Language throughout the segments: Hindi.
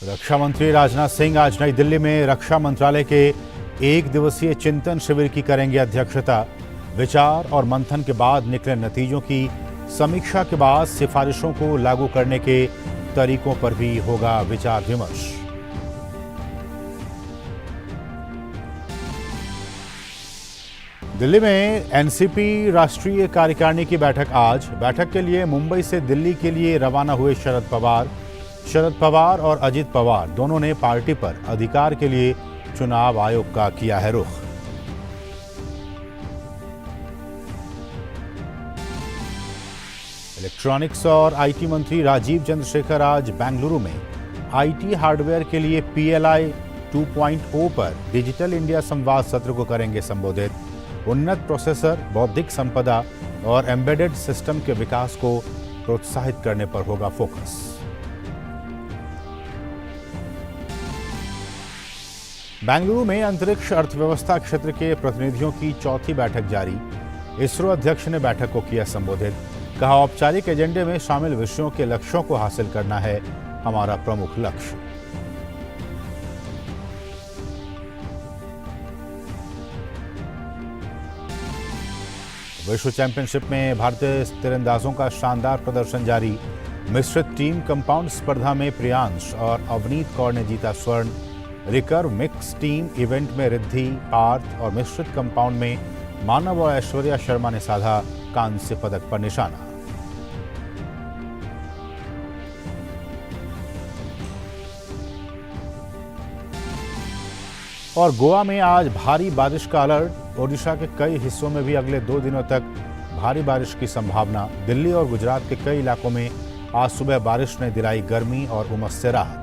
रक्षा मंत्री राजनाथ सिंह आज नई दिल्ली में रक्षा मंत्रालय के एक दिवसीय चिंतन शिविर की करेंगे अध्यक्षता। विचार और मंथन के बाद निकले नतीजों की समीक्षा के बाद सिफारिशों को लागू करने के तरीकों पर भी होगा विचार विमर्श। दिल्ली में एनसीपी राष्ट्रीय कार्यकारिणी की बैठक आज। बैठक के लिए मुंबई से दिल्ली के लिए रवाना हुए शरद पवार और अजित पवार दोनों ने पार्टी पर अधिकार के लिए चुनाव आयोग का किया है रुख। इलेक्ट्रॉनिक्स और आईटी मंत्री राजीव चंद्रशेखर आज बेंगलुरु में आईटी हार्डवेयर के लिए पीएलआई 2.0 पर डिजिटल इंडिया संवाद सत्र को करेंगे संबोधित। उन्नत प्रोसेसर, बौद्धिक संपदा और एम्बेडेड सिस्टम के विकास को प्रोत्साहित करने पर होगा फोकस। बेंगलुरु में अंतरिक्ष अर्थव्यवस्था क्षेत्र के प्रतिनिधियों की चौथी बैठक जारी। इसरो अध्यक्ष ने बैठक को किया संबोधित। कहा, औपचारिक एजेंडे में शामिल विषयों के लक्ष्यों को हासिल करना है हमारा प्रमुख लक्ष्य। विश्व चैंपियनशिप में भारतीय तीरंदाजों का शानदार प्रदर्शन जारी। मिश्रित टीम कंपाउंड स्पर्धा में प्रियांश और अवनीत कौर ने जीता स्वर्ण। रिकर्व मिक्स टीम इवेंट में रिद्धि, पार्थ और मिश्रित कंपाउंड में मानव और ऐश्वर्या शर्मा ने साधा कांस्य पदक पर निशाना। और गोवा में आज भारी बारिश का अलर्ट। ओडिशा के कई हिस्सों में भी अगले 2 दिनों तक भारी बारिश की संभावना। दिल्ली और गुजरात के कई इलाकों में आज सुबह बारिश ने दिलाई गर्मी और उमस से राहत।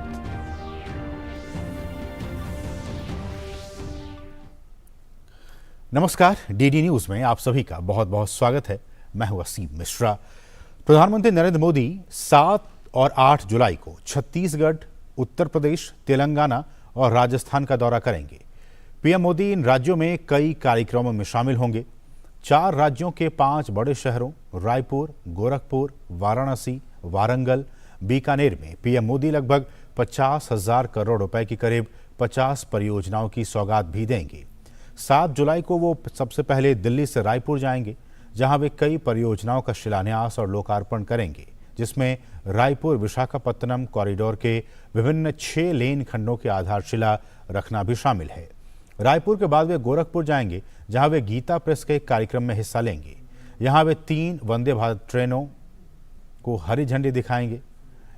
नमस्कार, डीडी न्यूज में आप सभी का बहुत बहुत स्वागत है। मैं हूं वसीम मिश्रा। प्रधानमंत्री नरेंद्र मोदी 7 और 8 जुलाई को छत्तीसगढ़, उत्तर प्रदेश, तेलंगाना और राजस्थान का दौरा करेंगे। पीएम मोदी इन राज्यों में कई कार्यक्रमों में शामिल होंगे। 4 राज्यों के 5 बड़े शहरों रायपुर, गोरखपुर, वाराणसी, वारंगल, बीकानेर में पीएम मोदी लगभग 50,000 करोड़ रुपए की करीब 50 परियोजनाओं की सौगात भी देंगे। 7 जुलाई को वो सबसे पहले दिल्ली से रायपुर जाएंगे, जहां वे कई परियोजनाओं का शिलान्यास और लोकार्पण करेंगे, जिसमें रायपुर विशाखापत्तनम कॉरिडोर के विभिन्न 6 लेन खंडों की आधारशिला रखना भी शामिल है। रायपुर के बाद वे गोरखपुर जाएंगे, जहां वे गीता प्रेस के कार्यक्रम में हिस्सा लेंगे। यहां वे 3 वंदे भारत ट्रेनों को हरी झंडी दिखाएंगे।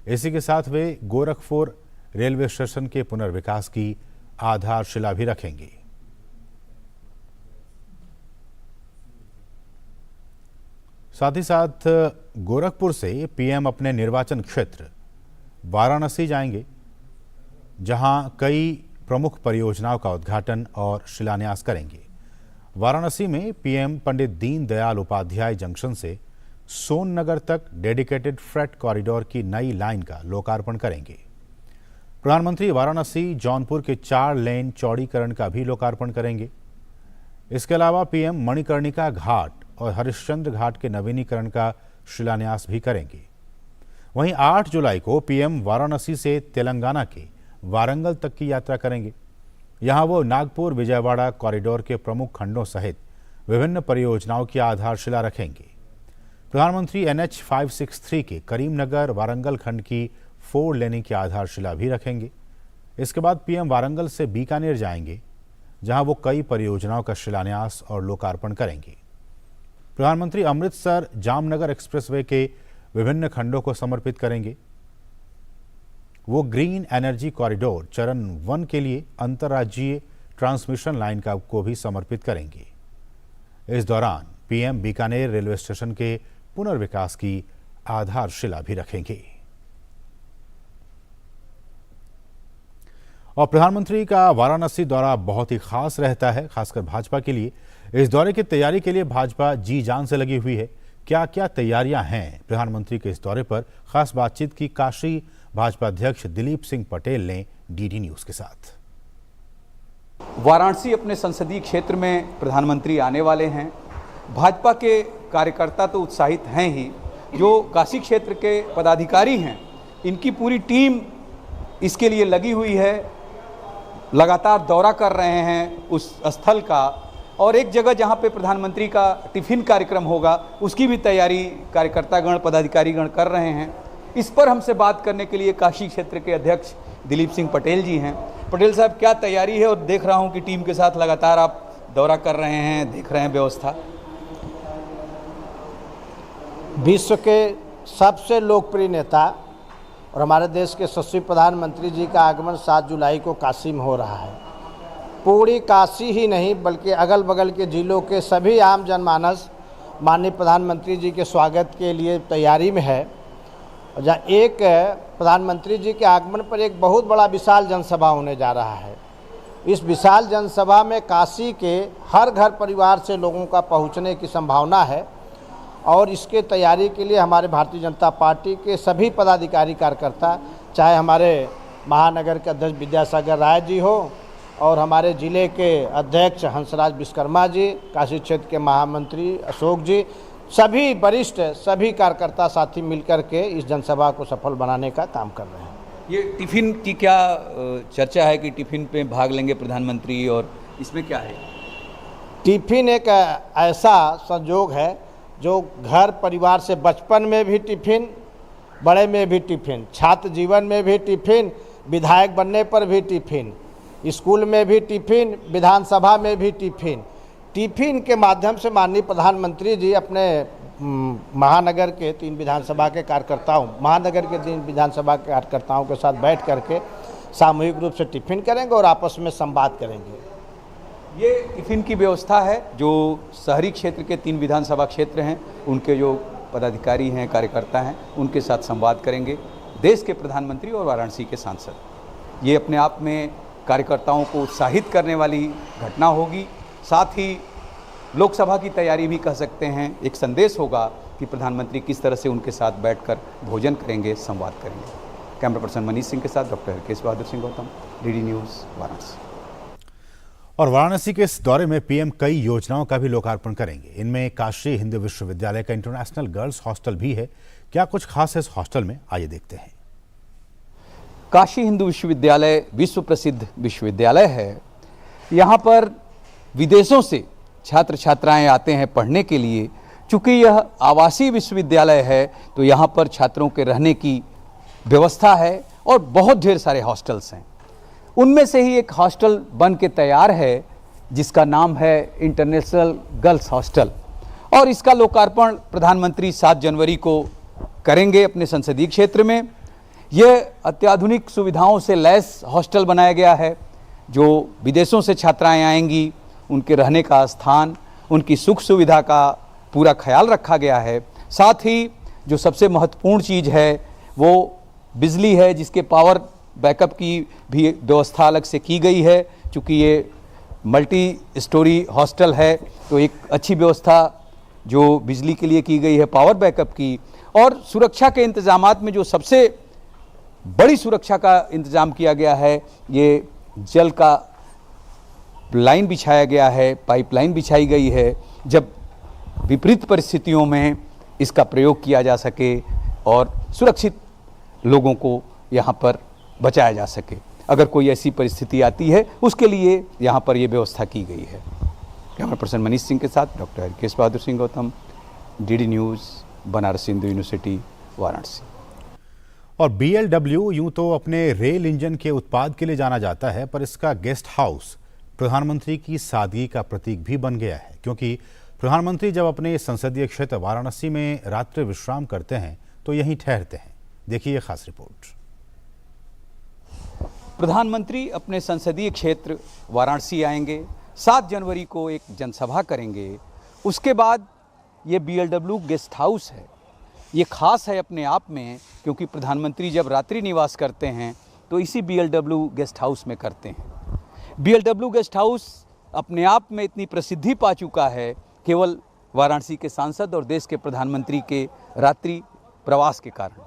इसी के साथ वे गोरखपुर रेलवे स्टेशन के पुनर्विकास की आधारशिला भी रखेंगे। साथ ही साथ गोरखपुर से पीएम अपने निर्वाचन क्षेत्र वाराणसी जाएंगे, जहां कई प्रमुख परियोजनाओं का उद्घाटन और शिलान्यास करेंगे। वाराणसी में पीएम पंडित दीनदयाल उपाध्याय जंक्शन से सोननगर तक डेडिकेटेड फ्रेट कॉरिडोर की नई लाइन का लोकार्पण करेंगे। प्रधानमंत्री वाराणसी जौनपुर के 4 लेन चौड़ीकरण का भी लोकार्पण करेंगे। इसके अलावा पीएम मणिकर्णिका घाट और हरिश्चंद्र घाट के नवीनीकरण का शिलान्यास भी करेंगे। वहीं 8 जुलाई को पीएम वाराणसी से तेलंगाना के वारंगल तक की यात्रा करेंगे। यहां वो नागपुर विजयवाड़ा कॉरिडोर के प्रमुख खंडों सहित विभिन्न परियोजनाओं की आधारशिला रखेंगे। प्रधानमंत्री NH 563 के करीमनगर वारंगल खंड की 4 लेनिंग की आधारशिला भी रखेंगे। इसके बाद पीएम वारंगल से बीकानेर जाएंगे, जहां वो कई परियोजनाओं का शिलान्यास और लोकार्पण करेंगे। प्रधानमंत्री अमृतसर जामनगर एक्सप्रेसवे के विभिन्न खंडों को समर्पित करेंगे। वो ग्रीन एनर्जी कॉरिडोर चरण 1 के लिए अंतर्राज्यीय ट्रांसमिशन लाइन को भी समर्पित करेंगे। इस दौरान पीएम बीकानेर रेलवे स्टेशन के पुनर्विकास की आधारशिला भी रखेंगे। और प्रधानमंत्री का वाराणसी दौरा बहुत ही खास रहता है, खासकर भाजपा के लिए। इस दौरे की तैयारी के लिए भाजपा जी जान से लगी हुई है। क्या क्या तैयारियां हैं प्रधानमंत्री के इस दौरे पर, खास बातचीत की काशी भाजपा अध्यक्ष दिलीप सिंह पटेल ने डीडी न्यूज के साथ। वाराणसी अपने संसदीय क्षेत्र में प्रधानमंत्री आने वाले हैं। भाजपा के कार्यकर्ता तो उत्साहित हैं ही, जो काशी क्षेत्र के पदाधिकारी हैं, इनकी पूरी टीम इसके लिए लगी हुई है, लगातार दौरा कर रहे हैं उस स्थल का, और एक जगह जहां पे प्रधानमंत्री का टिफिन कार्यक्रम होगा उसकी भी तैयारी कार्यकर्तागण पदाधिकारीगण कर रहे हैं। इस पर हमसे बात करने के लिए काशी क्षेत्र के अध्यक्ष दिलीप सिंह पटेल जी हैं। पटेल साहब, क्या तैयारी है? और देख रहा हूं कि टीम के साथ लगातार आप दौरा कर रहे हैं, देख रहे हैं व्यवस्था। विश्व के सबसे लोकप्रिय नेता और हमारे देश के यशस्वी प्रधानमंत्री जी का आगमन 7 जुलाई को काशी में हो रहा है। पूरी काशी ही नहीं बल्कि अगल बगल के जिलों के सभी आम जनमानस माननीय प्रधानमंत्री जी के स्वागत के लिए तैयारी में है। जहाँ एक प्रधानमंत्री जी के आगमन पर एक बहुत बड़ा विशाल जनसभा होने जा रहा है। इस विशाल जनसभा में काशी के हर घर परिवार से लोगों का पहुंचने की संभावना है और इसके तैयारी के लिए हमारे भारतीय जनता पार्टी के सभी पदाधिकारी कार्यकर्ता, चाहे हमारे महानगर के अध्यक्ष विद्यासागर राय जी हो और हमारे ज़िले के अध्यक्ष हंसराज विश्वकर्मा जी, काशी क्षेत्र के महामंत्री अशोक जी, सभी वरिष्ठ सभी कार्यकर्ता साथी मिलकर के इस जनसभा को सफल बनाने का काम कर रहे हैं। ये टिफिन की क्या चर्चा है कि टिफिन पे भाग लेंगे प्रधानमंत्री, और इसमें क्या है? टिफिन एक ऐसा संयोग है जो घर परिवार से बचपन में भी टिफिन, बड़े में भी टिफिन, छात्र जीवन में भी टिफिन, विधायक बनने पर भी टिफिन, स्कूल में भी टिफिन, विधानसभा में भी टिफिन। टिफिन के माध्यम से माननीय प्रधानमंत्री जी अपने महानगर के 3 विधानसभा के कार्यकर्ताओं के साथ बैठ करके सामूहिक रूप से टिफिन करेंगे और आपस में संवाद करेंगे। ये टिफिन की व्यवस्था है जो शहरी क्षेत्र के 3 विधानसभा क्षेत्र हैं, उनके जो पदाधिकारी हैं, कार्यकर्ता हैं, उनके साथ संवाद करेंगे। देश के प्रधानमंत्री और वाराणसी के सांसद, ये अपने आप में कार्यकर्ताओं को उत्साहित करने वाली घटना होगी। साथ ही लोकसभा की तैयारी भी कह सकते हैं। एक संदेश होगा कि प्रधानमंत्री किस तरह से उनके साथ बैठकर भोजन करेंगे, संवाद करेंगे। कैमरा पर्सन मनीष सिंह के साथ doctor Harkesh Bahadur Singh Gautam, DD news, Varanasi. और वाराणसी के इस दौरे में पीएम कई योजनाओं का भी लोकार्पण करेंगे। इनमें काशी हिंदू विश्वविद्यालय का इंटरनेशनल गर्ल्स हॉस्टल भी है। क्या कुछ खास है इस हॉस्टल में, आइए देखते हैं। काशी हिंदू विश्वविद्यालय विश्व प्रसिद्ध विश्वविद्यालय है। यहाँ पर विदेशों से छात्र छात्राएं आते हैं पढ़ने के लिए। चूँकि यह आवासीय विश्वविद्यालय है तो यहाँ पर छात्रों के रहने की व्यवस्था है और बहुत ढेर सारे हॉस्टल्स हैं। उनमें से ही एक हॉस्टल बन के तैयार है जिसका नाम है इंटरनेशनल गर्ल्स हॉस्टल, और इसका लोकार्पण प्रधानमंत्री 7 जनवरी को करेंगे अपने संसदीय क्षेत्र में। यह अत्याधुनिक सुविधाओं से लैस हॉस्टल बनाया गया है। जो विदेशों से छात्राएं आएंगी उनके रहने का स्थान, उनकी सुख सुविधा का पूरा ख्याल रखा गया है। साथ ही जो सबसे महत्वपूर्ण चीज़ है वो बिजली है, जिसके पावर बैकअप की भी व्यवस्था अलग से की गई है। चूँकि ये मल्टी स्टोरी हॉस्टल है तो एक अच्छी व्यवस्था जो बिजली के लिए की गई है, पावर बैकअप की। और सुरक्षा के इंतजामात में जो सबसे बड़ी सुरक्षा का इंतजाम किया गया है, ये जल का लाइन बिछाया गया है, पाइपलाइन बिछाई गई है, जब विपरीत परिस्थितियों में इसका प्रयोग किया जा सके और सुरक्षित लोगों को यहाँ पर बचाया जा सके। अगर कोई ऐसी परिस्थिति आती है उसके लिए यहाँ पर ये व्यवस्था की गई है। कैमरा पर्सन मनीष सिंह के साथ doctor Harkesh Bahadur Singh Gautam, DD news, Banaras Hindu University, Varanasi. और BLW यूं तो अपने रेल इंजन के उत्पाद के लिए जाना जाता है, पर इसका गेस्ट हाउस प्रधानमंत्री की सादगी का प्रतीक भी बन गया है, क्योंकि प्रधानमंत्री जब अपने संसदीय क्षेत्र वाराणसी में रात्रि विश्राम करते हैं तो यहीं ठहरते हैं। देखिए ये खास रिपोर्ट। प्रधानमंत्री अपने संसदीय क्षेत्र वाराणसी आएंगे, 7 जनवरी को एक जनसभा करेंगे। उसके बाद ये BLW गेस्ट हाउस है। ये खास है अपने आप में, क्योंकि प्रधानमंत्री जब रात्रि निवास करते हैं तो इसी BLW गेस्ट हाउस में करते हैं। BLW गेस्ट हाउस अपने आप में इतनी प्रसिद्धि पा चुका है केवल वाराणसी के सांसद और देश के प्रधानमंत्री के रात्रि प्रवास के कारण।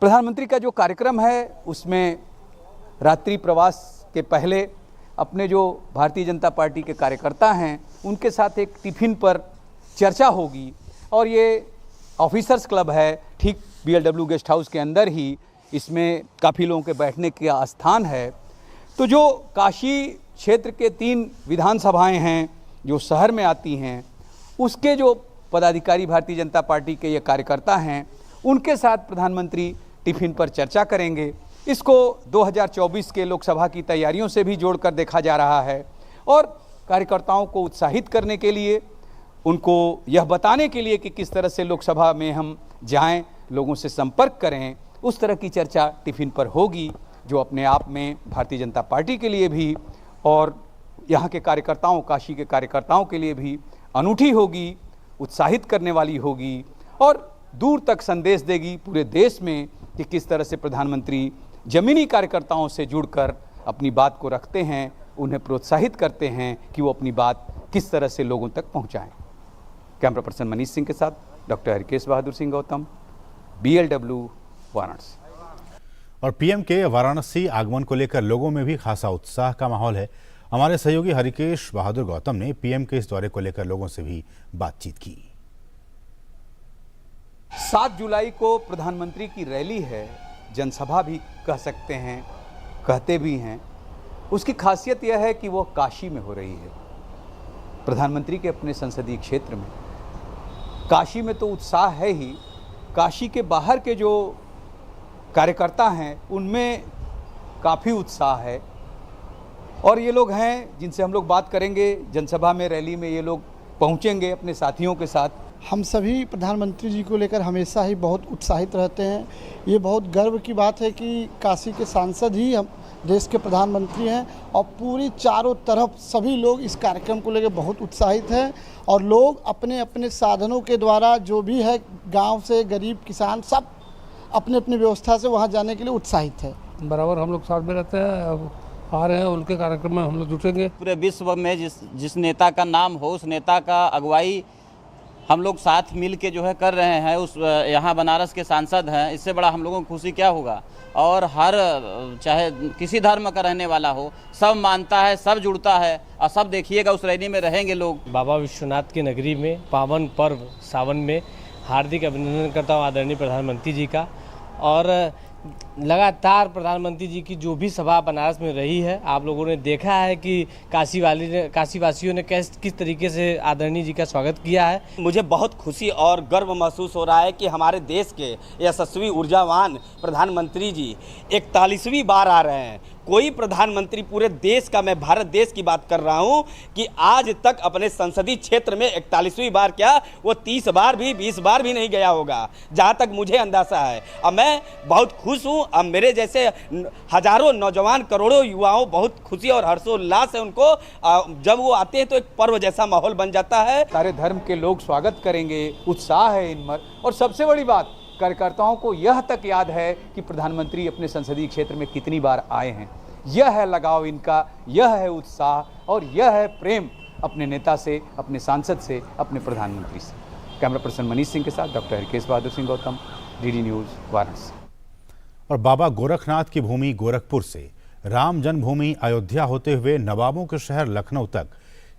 प्रधानमंत्री का जो कार्यक्रम है उसमें रात्रि प्रवास के पहले अपने जो भारतीय जनता पार्टी के कार्यकर्ता हैं उनके साथ एक टिफ़िन पर चर्चा होगी। और ये ऑफिसर्स क्लब है, ठीक BLW गेस्ट हाउस के अंदर ही इसमें काफ़ी लोगों के बैठने का स्थान है। तो जो काशी क्षेत्र के 3 विधानसभाएं हैं जो शहर में आती हैं, उसके जो पदाधिकारी भारतीय जनता पार्टी के ये कार्यकर्ता हैं, उनके साथ प्रधानमंत्री टिफिन पर चर्चा करेंगे। इसको 2024 के लोकसभा की तैयारियों से भी जोड़कर देखा जा रहा है और कार्यकर्ताओं को उत्साहित करने के लिए, उनको यह बताने के लिए कि किस तरह से लोकसभा में हम जाएं, लोगों से संपर्क करें, उस तरह की चर्चा टिफिन पर होगी, जो अपने आप में भारतीय जनता पार्टी के लिए भी और यहाँ के कार्यकर्ताओं, काशी के कार्यकर्ताओं के लिए भी अनूठी होगी, उत्साहित करने वाली होगी और दूर तक संदेश देगी पूरे देश में कि किस तरह से प्रधानमंत्री जमीनी कार्यकर्ताओं से जुड़कर अपनी बात को रखते हैं, उन्हें प्रोत्साहित करते हैं कि वो अपनी बात किस तरह से लोगों तक पहुंचाएं। कैमरा पर्सन मनीष सिंह के साथ डॉक्टर हरकेश बहादुर सिंह गौतम, BLW वाराणसी। और पीएम के वाराणसी आगमन को लेकर लोगों में भी खासा उत्साह का माहौल है। हमारे सहयोगी हरकेश बहादुर गौतम ने पीएम के इस दौरे को लेकर लोगों से भी बातचीत की। 7 जुलाई को प्रधानमंत्री की रैली है, जनसभा भी कह सकते हैं, कहते भी हैं। उसकी खासियत यह है कि वो काशी में हो रही है, प्रधानमंत्री के अपने संसदीय क्षेत्र में। काशी में तो उत्साह है ही, काशी के बाहर के जो कार्यकर्ता हैं उनमें काफ़ी उत्साह है और ये लोग हैं जिनसे हम लोग बात करेंगे। जनसभा में, रैली में ये लोग पहुंचेंगे अपने साथियों के साथ। हम सभी प्रधानमंत्री जी को लेकर हमेशा ही बहुत उत्साहित रहते हैं। ये बहुत गर्व की बात है कि काशी के सांसद ही हम देश के प्रधानमंत्री हैं और पूरी चारों तरफ सभी लोग इस कार्यक्रम को लेकर बहुत उत्साहित हैं और लोग अपने अपने साधनों के द्वारा, जो भी है गांव से गरीब किसान, सब अपने अपनी व्यवस्था से वहां जाने के लिए उत्साहित है। बराबर हम लोग साथ में रहते हैं, अब आ रहे हैं, उनके कार्यक्रम में हम लोग जुटेंगे। पूरे विश्व में जिस नेता का नाम हो, उस नेता का अगुवाई हम लोग साथ मिल के जो है कर रहे हैं। उस यहाँ बनारस के सांसद हैं, इससे बड़ा हम लोगों को खुशी क्या होगा। और हर चाहे किसी धर्म का रहने वाला हो, सब मानता है, सब जुड़ता है और सब देखिएगा उस रैली में रहेंगे लोग। बाबा विश्वनाथ की नगरी में पावन पर्व सावन में हार्दिक अभिनंदन करता हूँ आदरणीय प्रधानमंत्री जी का। और लगातार प्रधानमंत्री जी की जो भी सभा बनारस में रही है, आप लोगों ने देखा है कि काशीवासियों ने किस तरीके से आदरणीय जी का स्वागत किया है। मुझे बहुत खुशी और गर्व महसूस हो रहा है कि हमारे देश के यशस्वी ऊर्जावान प्रधानमंत्री जी 41वीं बार आ रहे हैं। कोई प्रधानमंत्री पूरे देश का, मैं भारत देश की बात कर रहा हूं, कि आज तक अपने संसदीय क्षेत्र में 41वीं बार क्या, वो 30 बार भी, 20 बार भी नहीं गया होगा, जहां तक मुझे अंदाजा है। और मैं बहुत खुश हूं। अब मेरे जैसे हजारों नौजवान, करोड़ों युवाओं बहुत खुशी और हर्षोल्लास है उनको। जब वो आते हैं तो एक पर्व जैसा माहौल बन जाता है। सारे धर्म के लोग स्वागत करेंगे, उत्साह है इनमें। और सबसे बड़ी बात, कार्यकर्ताओं को यह तक याद है कि प्रधानमंत्री अपने संसदीय क्षेत्र में कितनी बार आए हैं। यह है लगाव इनका, यह है उत्साह और यह है प्रेम अपने नेता से, अपने सांसद से, अपने प्रधानमंत्री से। कैमरा पर्सन मनीष सिंह के साथ doctor Harkesh Bahadur Singh Gautam, DD news Varanasi. और बाबा गोरखनाथ की भूमि गोरखपुर से राम जन्मभूमि अयोध्या होते हुए नवाबों के शहर लखनऊ तक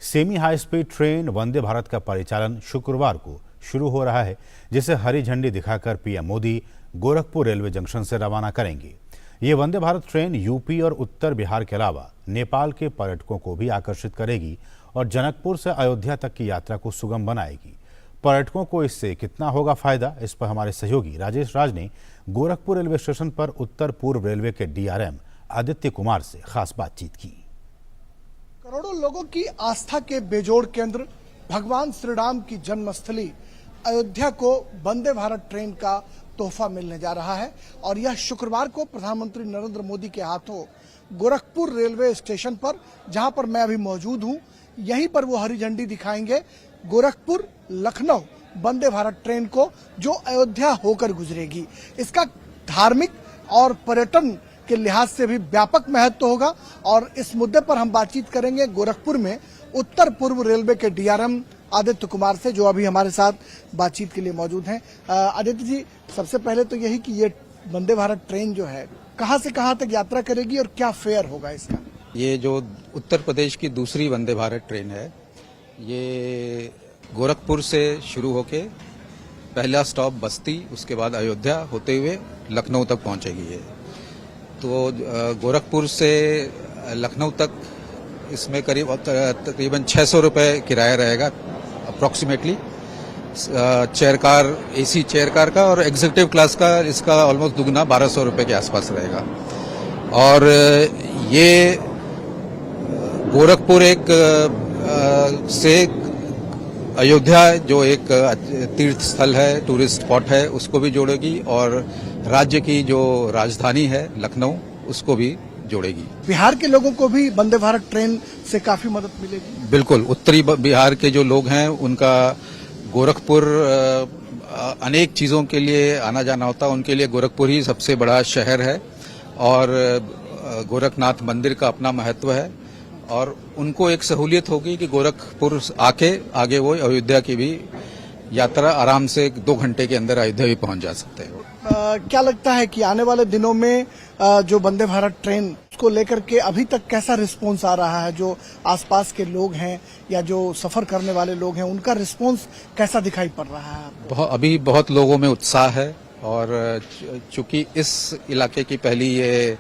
semi high speed train Vande Bharat का परिचालन शुक्रवार को शुरू हो रहा है, जिसे हरी झंडी दिखाकर PM Modi Gorakhpur railway junction से रवाना करेंगे। ये वंदे भारत ट्रेन यूपी और उत्तर बिहार के अलावा नेपाल के पर्यटकों को भी आकर्षित करेगी और जनकपुर से अयोध्या तक की यात्रा को सुगम बनाएगी। पर्यटकों को इससे कितना होगा फायदा, इस पर हमारे सहयोगी राजेश राज ने गोरखपुर रेलवे स्टेशन पर उत्तर पूर्व रेलवे के DRM आदित्य कुमार से खास बातचीत की। करोड़ों लोगों की आस्था के बेजोड़ केंद्र भगवान श्री राम की जन्मस्थली अयोध्या को वंदे भारत ट्रेन का तोहफा मिलने जा रहा है और यह शुक्रवार को प्रधानमंत्री नरेंद्र मोदी के हाथों गोरखपुर रेलवे स्टेशन पर, जहां पर मैं अभी मौजूद हूं, यहीं पर वो हरी झंडी दिखाएंगे गोरखपुर लखनऊ वंदे भारत ट्रेन को, जो अयोध्या होकर गुजरेगी। इसका धार्मिक और पर्यटन के लिहाज से भी व्यापक महत्व होगा और इस मुद्दे पर हम बातचीत करेंगे गोरखपुर में उत्तर पूर्व रेलवे के DRM आदित्य कुमार से, जो अभी हमारे साथ बातचीत के लिए मौजूद हैं। आदित्य जी, सबसे पहले तो यही कि ये वंदे भारत ट्रेन जो है कहां से कहां तक यात्रा करेगी और क्या फेयर होगा इसका? ये जो उत्तर प्रदेश की दूसरी वंदे भारत ट्रेन है, ये गोरखपुर से शुरू होके पहला स्टॉप बस्ती, उसके बाद अयोध्या होते हुए लखनऊ तक पहुंचेगी ये। तो गोरखपुर से लखनऊ तक इसमें तकरीबन 600 रुपये किराया रहेगा approximately, chair car, AC chair car का, और एग्जीक्यूटिव क्लास का इसका ऑलमोस्ट दुगना 1200 रुपये के आसपास रहेगा। और ये गोरखपुर से अयोध्या जो एक तीर्थ स्थल है, टूरिस्ट स्पॉट है, उसको भी जोड़ेगी, और राज्य की जो राजधानी है लखनऊ उसको भी जोड़ेगी। बिहार के लोगों को भी वंदे भारत ट्रेन से काफी मदद मिलेगी। बिल्कुल, उत्तरी बिहार के जो लोग हैं उनका गोरखपुर अनेक चीजों के लिए आना जाना होता है, उनके लिए गोरखपुर ही सबसे बड़ा शहर है, और गोरखनाथ मंदिर का अपना महत्व है, और उनको एक सहूलियत होगी कि गोरखपुर आगे वो अयोध्या की भी यात्रा आराम से 2 घंटे के अंदर अयोध्या भी पहुंच जा सकते हैं। क्या लगता है कि आने वाले दिनों में जो वंदे भारत ट्रेन को लेकर के अभी तक कैसा रिस्पांस आ रहा है? जो आसपास के लोग हैं या जो सफर करने वाले लोग हैं, उनका रिस्पांस कैसा दिखाई पड़ रहा है? अभी बहुत लोगों में उत्साह है, और चूंकि इस इलाके की पहली ये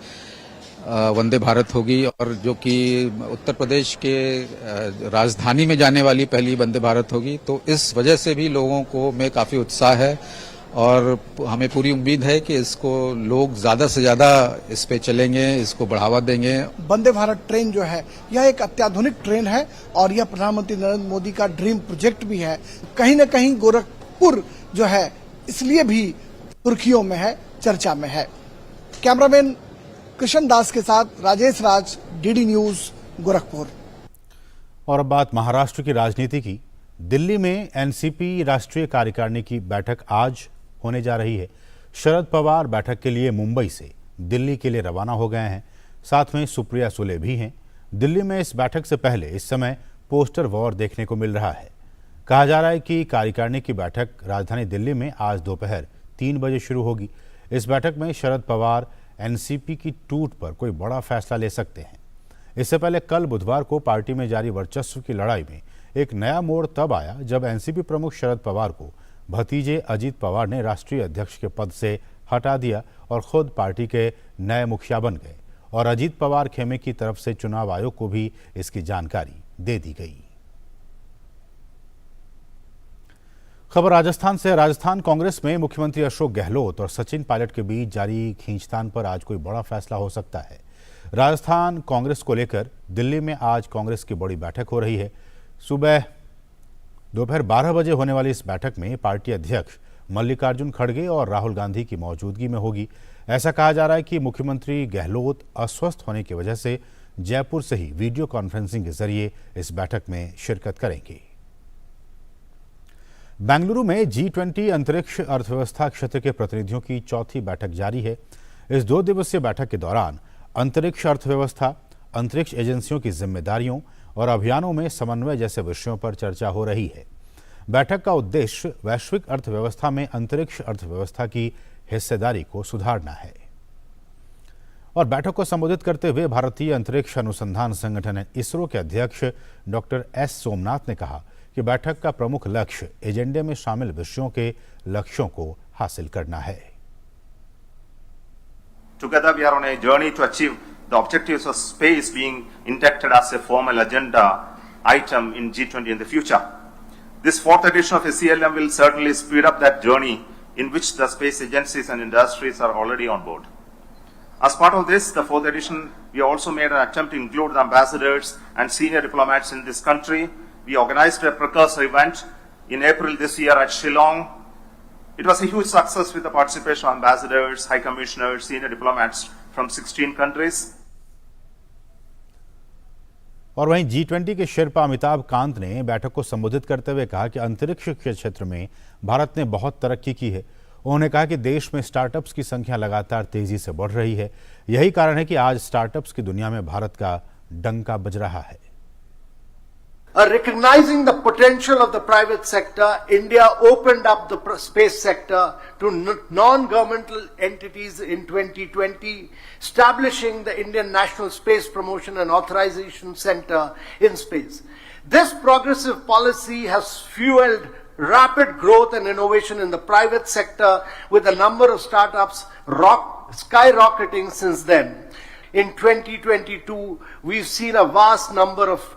वंदे भारत होगी, और जो कि उत्तर प्रदेश के राजधानी में जाने वाली पहली वंदे भारत होगी, तो इस वजह से भी लोगों को में काफी उत्साह है, और हमें पूरी उम्मीद है कि इसको लोग ज्यादा से ज्यादा इस पे चलेंगे, इसको बढ़ावा देंगे। वंदे भारत ट्रेन जो है यह एक अत्याधुनिक ट्रेन है, और यह प्रधानमंत्री नरेंद्र मोदी का ड्रीम प्रोजेक्ट भी है। कहीं न कहीं गोरखपुर जो है इसलिए भी सुर्खियों में है, चर्चा में है। कैमरामैन कृष्ण दास के साथ राजेश राज, डीडी न्यूज, गोरखपुर। और अब बात महाराष्ट्र की राजनीति की। दिल्ली में एनसीपी राष्ट्रीय कार्यकारिणी की बैठक आज होने जा रही है। शरद पवार बैठक के लिए मुंबई से दिल्ली के लिए रवाना हो गए हैं, साथ में सुप्रिया सुले भी हैं। दिल्ली में इस बैठक से पहले इस समय पोस्टर वॉर देखने को मिल रहा है। कहा जा रहा है कि कार्यकारिणी की बैठक राजधानी दिल्ली में आज दोपहर 3 बजे शुरू होगी। इस बैठक में शरद पवार एनसीपी की टूट पर कोई बड़ा फैसला ले सकते हैं। इससे पहले कल बुधवार को पार्टी में जारी वर्चस्व की लड़ाई में एक नया मोड़ तब आया जब एनसीपी प्रमुख शरद पवार को भतीजे अजीत पवार ने राष्ट्रीय अध्यक्ष के पद से हटा दिया और खुद पार्टी के नए मुखिया बन गए, और अजीत पवार खेमे की तरफ से चुनाव आयोग को भी इसकी जानकारी दे दी गई। खबर राजस्थान से। राजस्थान कांग्रेस में मुख्यमंत्री अशोक गहलोत और सचिन पायलट के बीच जारी खींचतान पर आज कोई बड़ा फैसला हो सकता है। राजस्थान कांग्रेस को लेकर दिल्ली में आज कांग्रेस की बड़ी बैठक हो रही है। दोपहर 12 बजे होने वाली इस बैठक में पार्टी अध्यक्ष मल्लिकार्जुन खड़गे और राहुल गांधी की मौजूदगी में होगी। ऐसा कहा जा रहा है कि मुख्यमंत्री गहलोत अस्वस्थ होने की वजह से जयपुर से ही वीडियो कॉन्फ्रेंसिंग के जरिए इस बैठक में शिरकत करेंगे। बेंगलुरु में G20 अंतरिक्ष अर्थव्यवस्था क्षेत्र के प्रतिनिधियों की चौथी बैठक जारी है। इस 2 दिवसीय बैठक के दौरान अंतरिक्ष अर्थव्यवस्था, अंतरिक्ष एजेंसियों की जिम्मेदारियों और अभियानों में समन्वय जैसे विषयों पर चर्चा हो रही है। बैठक का उद्देश्य वैश्विक अर्थव्यवस्था में अंतरिक्ष अर्थव्यवस्था की हिस्सेदारी को सुधारना है। और बैठक को संबोधित करते हुए भारतीय अंतरिक्ष अनुसंधान संगठन इसरो के अध्यक्ष डॉक्टर एस सोमनाथ ने कहा कि बैठक का प्रमुख लक्ष्य एजेंडे में शामिल विषयों के लक्ष्यों को हासिल करना है। Together we are on a journey to achieve the objectives of space being inducted as a formal agenda item in G20 in the future. This 4th edition of ACLM will certainly speed up that journey in which the space agencies and industries are already on board. As part of this, the 4th edition, we also made an attempt to include the ambassadors and senior diplomats in this country. We organized a precursor event in April this year at Shillong. It was a huge success with the participation of ambassadors, high commissioners, senior diplomats from 16 countries. और वहीं G20 के शेरपा अमिताभ कांत ने बैठक को संबोधित करते हुए कहा कि अंतरिक्ष के क्षेत्र में भारत ने बहुत तरक्की की है। उन्होंने कहा कि देश में स्टार्टअप्स की संख्या लगातार तेजी से बढ़ रही है। यही कारण है कि आज स्टार्टअप्स की दुनिया में भारत का डंका बज रहा है। Recognizing the potential of the private sector, India opened up the space sector to non-governmental entities in 2020, establishing the Indian National Space Promotion and Authorization Center in space. This progressive policy has fueled rapid growth and innovation in the private sector, with the number of startups skyrocketing since then. In 2022, we've seen a vast number of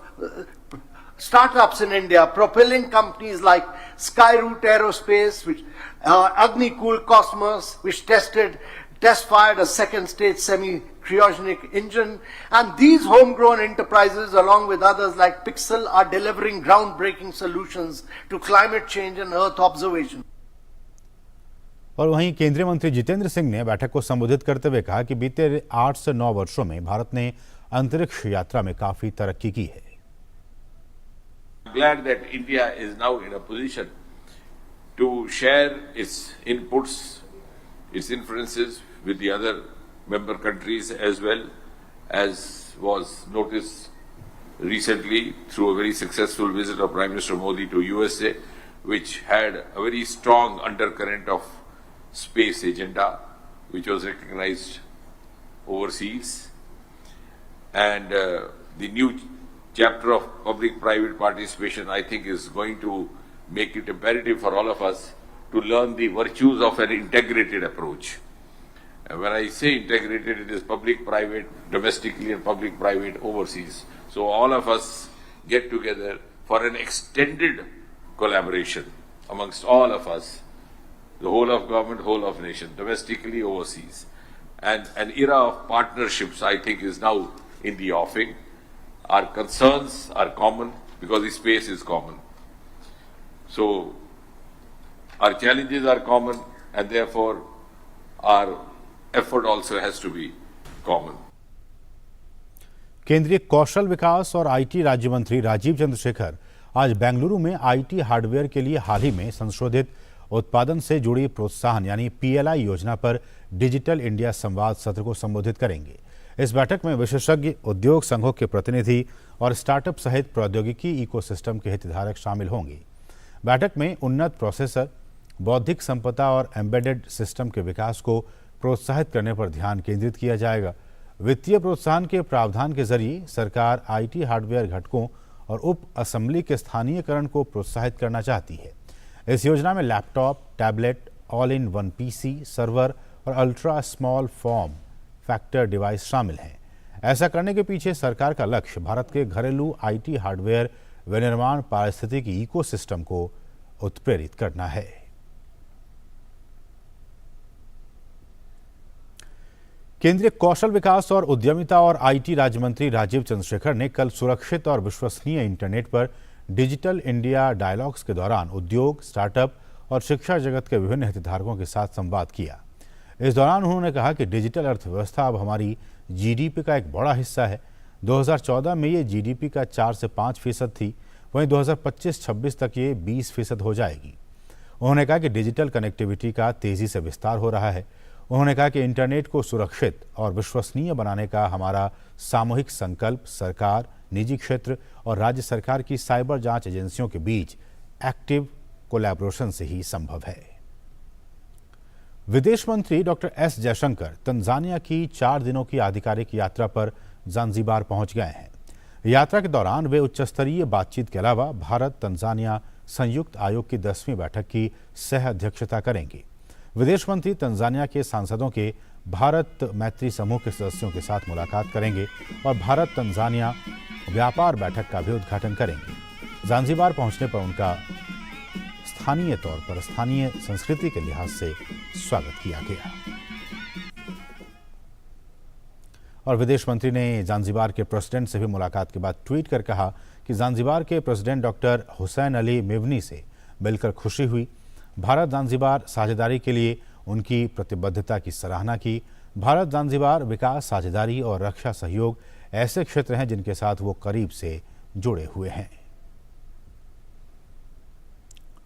startups in India, propelling companies like Skyroot Aerospace, which Agnikul Cosmos, which test-fired a second-stage semi-cryogenic engine. And these homegrown enterprises, along with others like Pixel, are delivering groundbreaking solutions to climate change and Earth observation. और वहीं केंद्रीय मंत्री जितेंद्र सिंह ने बैठक को संबोधित करते हुए कहा कि बीते 8 से 9 वर्षों में भारत ने अंतरिक्ष यात्रा में काफी तरक्की की है। Glad that India is now in a position to share its inputs, its inferences with the other member countries, as well as was noticed recently through a very successful visit of Prime Minister Modi to USA, which had a very strong undercurrent of space agenda, which was recognized overseas, and the new chapter of public-private participation, I think, is going to make it imperative for all of us to learn the virtues of an integrated approach. And when I say integrated, it is public-private domestically and public-private overseas. So all of us get together for an extended collaboration amongst all of us, the whole of government, whole of nation, domestically, overseas. And an era of partnerships, I think, is now in the offing. Our concerns are common because the space is common. So our challenges are common, and therefore our effort also has to be common. केंद्रीय कौशल विकास और आईटी राज्य मंत्री राजीव चंद्रशेखर आज बेंगलुरु में आईटी हार्डवेयर के लिए हाल ही में संशोधित उत्पादन से जुड़ी प्रोत्साहन यानी पीएलआई योजना पर डिजिटल इंडिया संवाद सत्र को संबोधित करेंगे। इस बैठक में विशेषज्ञ, उद्योग संघों के प्रतिनिधि और स्टार्टअप सहित प्रौद्योगिकी इकोसिस्टम के हितधारक शामिल होंगे। बैठक में उन्नत प्रोसेसर, बौद्धिक संपदा और एम्बेडेड सिस्टम के विकास को प्रोत्साहित करने पर ध्यान केंद्रित किया जाएगा। वित्तीय प्रोत्साहन के प्रावधान के जरिए सरकार आईटी हार्डवेयर घटकों और उप असेंबली के स्थानीयकरण को प्रोत्साहित करना चाहती है। इस योजना में laptop, tablet, all in one PC, server और ultra small form factor device शामिल हैं। ऐसा करने के पीछे सरकार का लक्ष्य भारत के घरेलू आईटी हार्डवेयर विनिर्माण पारिस्थितिकी इकोसिस्टम को उत्प्रेरित करना है। केंद्रीय कौशल विकास और उद्यमिता और आईटी राज्य मंत्री राजीव चंद्रशेखर ने कल सुरक्षित और विश्वसनीय इंटरनेट पर डिजिटल इंडिया डायलॉग्स के दौरान उद्योग, स्टार्टअप और शिक्षा जगत के विभिन्न हितधारकों के साथ संवाद किया। इस दौरान उन्होंने कहा कि डिजिटल अर्थव्यवस्था अब हमारी जीडीपी का एक बड़ा हिस्सा है। 2014 में ये जीडीपी का 4 से 5% थी, वहीं 2025-26 तक ये 20% हो जाएगी। उन्होंने कहा कि डिजिटल कनेक्टिविटी का तेजी से विस्तार हो रहा है। उन्होंने कहा कि इंटरनेट को सुरक्षित और विश्वसनीय बनाने का हमारा सामूहिक संकल्प सरकार, निजी क्षेत्र और राज्य सरकार की साइबर जांच एजेंसियों के बीच एक्टिव कोलैबोरेशन से ही संभव है। विदेश मंत्री डॉक्टर एस जयशंकर तंजानिया की 4 दिनों की आधिकारिक यात्रा पर ज़ांज़ीबार पहुंच गए हैं। यात्रा के दौरान वे उच्च स्तरीय बातचीत के अलावा भारत तंजानिया संयुक्त आयोग की 10वीं बैठक की सह अध्यक्षता करेंगे। विदेश मंत्री तंजानिया के सांसदों के भारत मैत्री समूह के सदस्यों के साथ मुलाकात करेंगे और भारत तंजानिया व्यापार बैठक का भी उद्घाटन करेंगे। ज़ांज़ीबार पहुंचने पर उनका स्थानीय तौर पर स्थानीय संस्कृति के लिहाज से स्वागत किया गया। और विदेश मंत्री ने ज़ांज़ीबार के प्रेसिडेंट से भी मुलाकात के बाद ट्वीट कर कहा कि ज़ांज़ीबार के प्रेसिडेंट डॉक्टर हुसैन अली मिवनी से मिलकर खुशी हुई। भारत ज़ांज़ीबार साझेदारी के लिए उनकी प्रतिबद्धता की सराहना की। भारत ज़ांज़ीबार विकास, साझेदारी और रक्षा सहयोग ऐसे क्षेत्र हैं जिनके साथ वो करीब से जुड़े हुए हैं।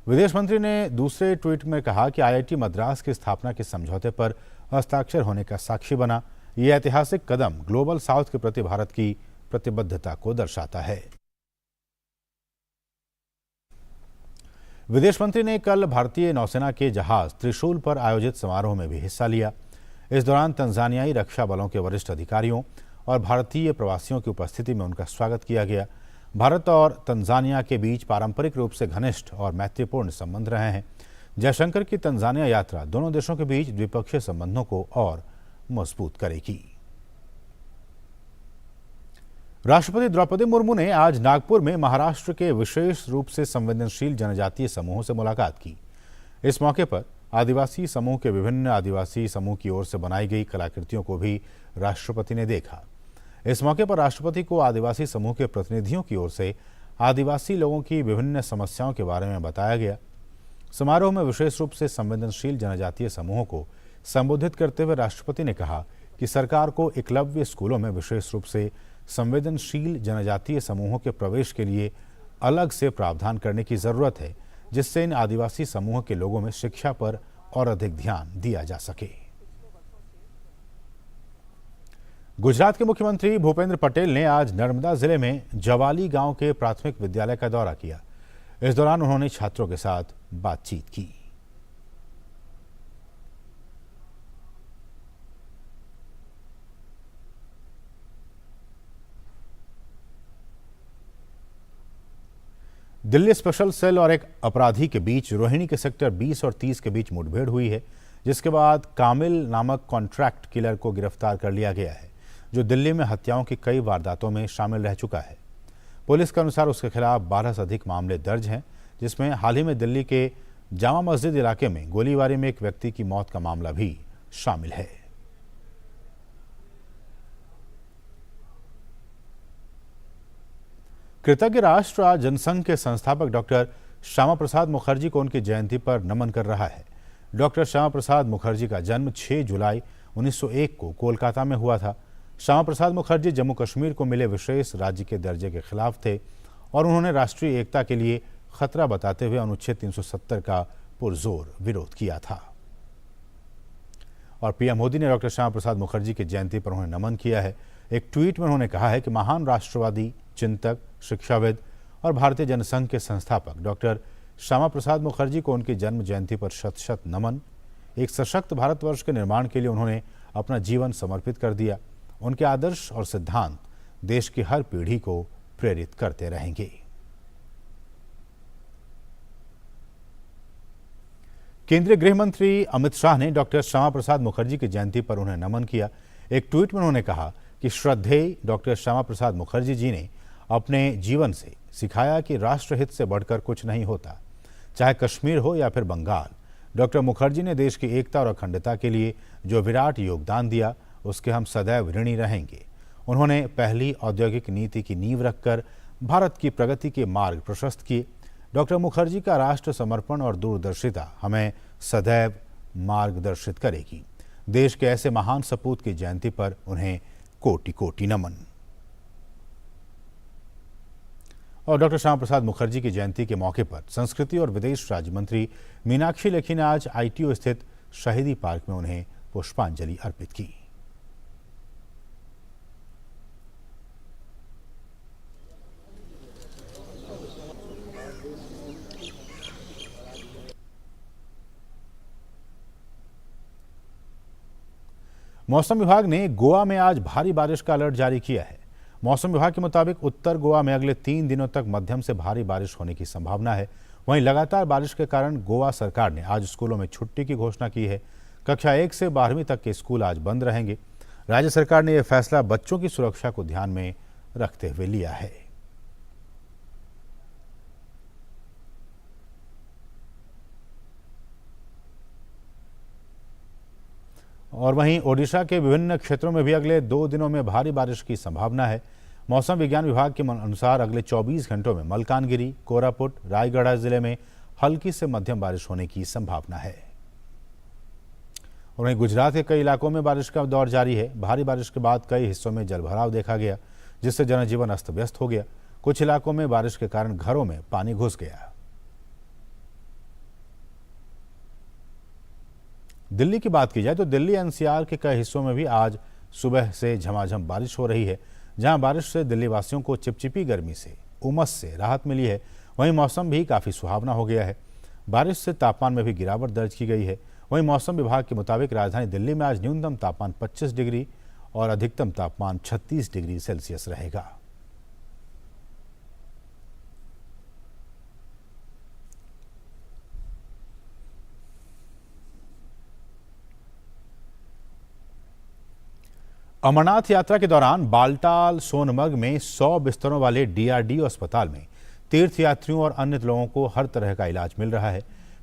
विदेश मंत्री ने दूसरे ट्वीट में कहा कि आईआईटी मद्रास की स्थापना के समझौते पर हस्ताक्षर होने का साक्षी बना। ये ऐतिहासिक कदम ग्लोबल साउथ के प्रति भारत की प्रतिबद्धता को दर्शाता है। विदेश मंत्री ने कल भारतीय नौसेना के जहाज त्रिशूल पर आयोजित समारोह में भी हिस्सा लिया। इस दौरान तंजानियाई रक्षा बलों के वरिष्ठ अधिकारियों और भारतीय प्रवासियों की उपस्थिति में उनका स्वागत किया गया। भारत और तंजानिया के बीच पारंपरिक रूप से घनिष्ठ और मैत्रीपूर्ण संबंध रहे हैं। जयशंकर की तंजानिया यात्रा दोनों देशों के बीच द्विपक्षीय संबंधों को और मजबूत करेगी। राष्ट्रपति द्रौपदी मुर्मू ने आज नागपुर में महाराष्ट्र के विशेष रूप से संवेदनशील जनजातीय समूहों से मुलाकात की। इस मौके पर आदिवासी समूह के विभिन्न आदिवासी समूह की ओर से बनाई गई कलाकृतियों को भी राष्ट्रपति ने देखा। इस मौके पर राष्ट्रपति को आदिवासी समूह के प्रतिनिधियों की ओर से आदिवासी लोगों की विभिन्न समस्याओं के बारे में बताया गया। समारोह में विशेष रूप से संवेदनशील जनजातीय समूहों को संबोधित करते हुए राष्ट्रपति ने कहा कि सरकार को एकलव्य स्कूलों में विशेष रूप से संवेदनशील जनजातीय समूहों के प्रवेश के लिए अलग से प्रावधान करने की जरूरत है, जिससे इन आदिवासी समूह के लोगों में शिक्षा पर और अधिक ध्यान दिया जा सके। गुजरात के मुख्यमंत्री भूपेंद्र पटेल ने आज नर्मदा जिले में जवाली गांव के प्राथमिक विद्यालय का दौरा किया। इस दौरान उन्होंने छात्रों के साथ बातचीत की। दिल्ली स्पेशल सेल और एक अपराधी के बीच रोहिणी के सेक्टर 20 और 30 के बीच मुठभेड़ हुई है, जिसके बाद कामिल नामक कॉन्ट्रैक्ट किलर को गिरफ्तार कर लिया गया है, जो दिल्ली में हत्याओं की कई वारदातों में शामिल रह चुका है। पुलिस के अनुसार उसके खिलाफ 12 से अधिक मामले दर्ज हैं, जिसमें हाल ही में दिल्ली के जामा मस्जिद इलाके में गोलीबारी में एक व्यक्ति की मौत का मामला भी शामिल है। कृतज्ञ राष्ट्र आज जनसंघ के संस्थापक डॉक्टर श्यामा प्रसाद मुखर्जी को उनकी जयंती पर नमन कर रहा है। डॉक्टर श्यामा प्रसाद मुखर्जी का जन्म 6 जुलाई 1901 को कोलकाता में हुआ था। श्यामा प्रसाद मुखर्जी जम्मू कश्मीर को मिले विशेष राज्य के दर्जे के खिलाफ थे और उन्होंने राष्ट्रीय एकता के लिए खतरा बताते हुए अनुच्छेद 370 का पुरजोर विरोध किया था। और पीएम मोदी ने डॉक्टर श्यामा प्रसाद मुखर्जी की जयंती पर उन्हें नमन किया है। एक ट्वीट में उन्होंने कहा है कि महान राष्ट्रवादी, चिंतक, शिक्षाविद और भारतीय जनसंघ के संस्थापक डॉक्टर श्यामा प्रसाद मुखर्जी को उनकी जन्म जयंती पर शत शत नमन। एक सशक्त भारतवर्ष के निर्माण के लिए उन्होंने अपना जीवन समर्पित कर दिया। उनके आदर्श और सिद्धांत देश की हर पीढ़ी को प्रेरित करते रहेंगे। केंद्रीय गृह मंत्री अमित शाह ने डॉक्टर श्यामा प्रसाद मुखर्जी की जयंती पर उन्हें नमन किया। एक ट्वीट में उन्होंने कहा कि श्रद्धेय डॉक्टर श्यामा प्रसाद मुखर्जी जी ने अपने जीवन से सिखाया कि राष्ट्रहित से बढ़कर कुछ नहीं होता, चाहे कश्मीर हो या फिर बंगाल। डॉक्टर मुखर्जी ने देश की एकता और अखंडता के लिए जो विराट योगदान दिया, उसके हम सदैव ऋणी रहेंगे। उन्होंने पहली औद्योगिक नीति की नींव रखकर भारत की प्रगति के मार्ग प्रशस्त किए। डॉक्टर मुखर्जी का राष्ट्र समर्पण और दूरदर्शिता हमें सदैव मार्गदर्शित करेगी। देश के ऐसे महान सपूत की जयंती पर उन्हें कोटि कोटि नमन। और डॉक्टर श्यामा प्रसाद मुखर्जी की जयंती के मौके पर संस्कृति और विदेश राज्य मंत्री मीनाक्षी लेखी ने आज आईटीओ स्थित शहीदी पार्क में उन्हें पुष्पांजलि अर्पित की। मौसम विभाग ने गोवा में आज भारी बारिश का अलर्ट जारी किया है। मौसम विभाग के मुताबिक उत्तर गोवा में अगले 3 दिनों तक मध्यम से भारी बारिश होने की संभावना है। वहीं लगातार बारिश के कारण गोवा सरकार ने आज स्कूलों में छुट्टी की घोषणा की है। कक्षा 1 से 12वीं तक के स्कूल आज बंद रहेंगे। राज्य सरकार ने यह फैसला बच्चों की सुरक्षा को ध्यान में रखते हुए लिया है। और वहीं ओडिशा के विभिन्न क्षेत्रों में भी अगले 2 दिनों में भारी बारिश की संभावना है। मौसम विज्ञान विभाग के अनुसार अगले 24 घंटों में मलकानगिरी, कोरापुट, रायगढ़ जिले में हल्की से मध्यम बारिश होने की संभावना है। और वहीं गुजरात के कई इलाकों में बारिश का दौर जारी है। भारी बारिश के बाद कई हिस्सों में जलभराव देखा गया, जिससे जनजीवन अस्त व्यस्त हो गया। कुछ इलाकों में बारिश के कारण घरों में पानी घुस गया। दिल्ली की बात की जाए तो दिल्ली एनसीआर के कई हिस्सों में भी आज सुबह से झमाझम बारिश हो रही है। जहां बारिश से दिल्ली वासियों को चिपचिपी गर्मी से, उमस से राहत मिली है, वहीं मौसम भी काफ़ी सुहावना हो गया है। बारिश से तापमान में भी गिरावट दर्ज की गई है। वहीं मौसम विभाग के मुताबिक राजधानी दिल्ली में आज न्यूनतम तापमान 25 डिग्री और अधिकतम तापमान 36 डिग्री सेल्सियस रहेगा। अमरनाथ यात्रा के दौरान बालटाल सोनमर्ग में 100 बिस्तरों वाले डीआरडीओ अस्पताल में तीर्थयात्रियों और अन्य लोगों को हर तरह का इलाज मिल रहा है।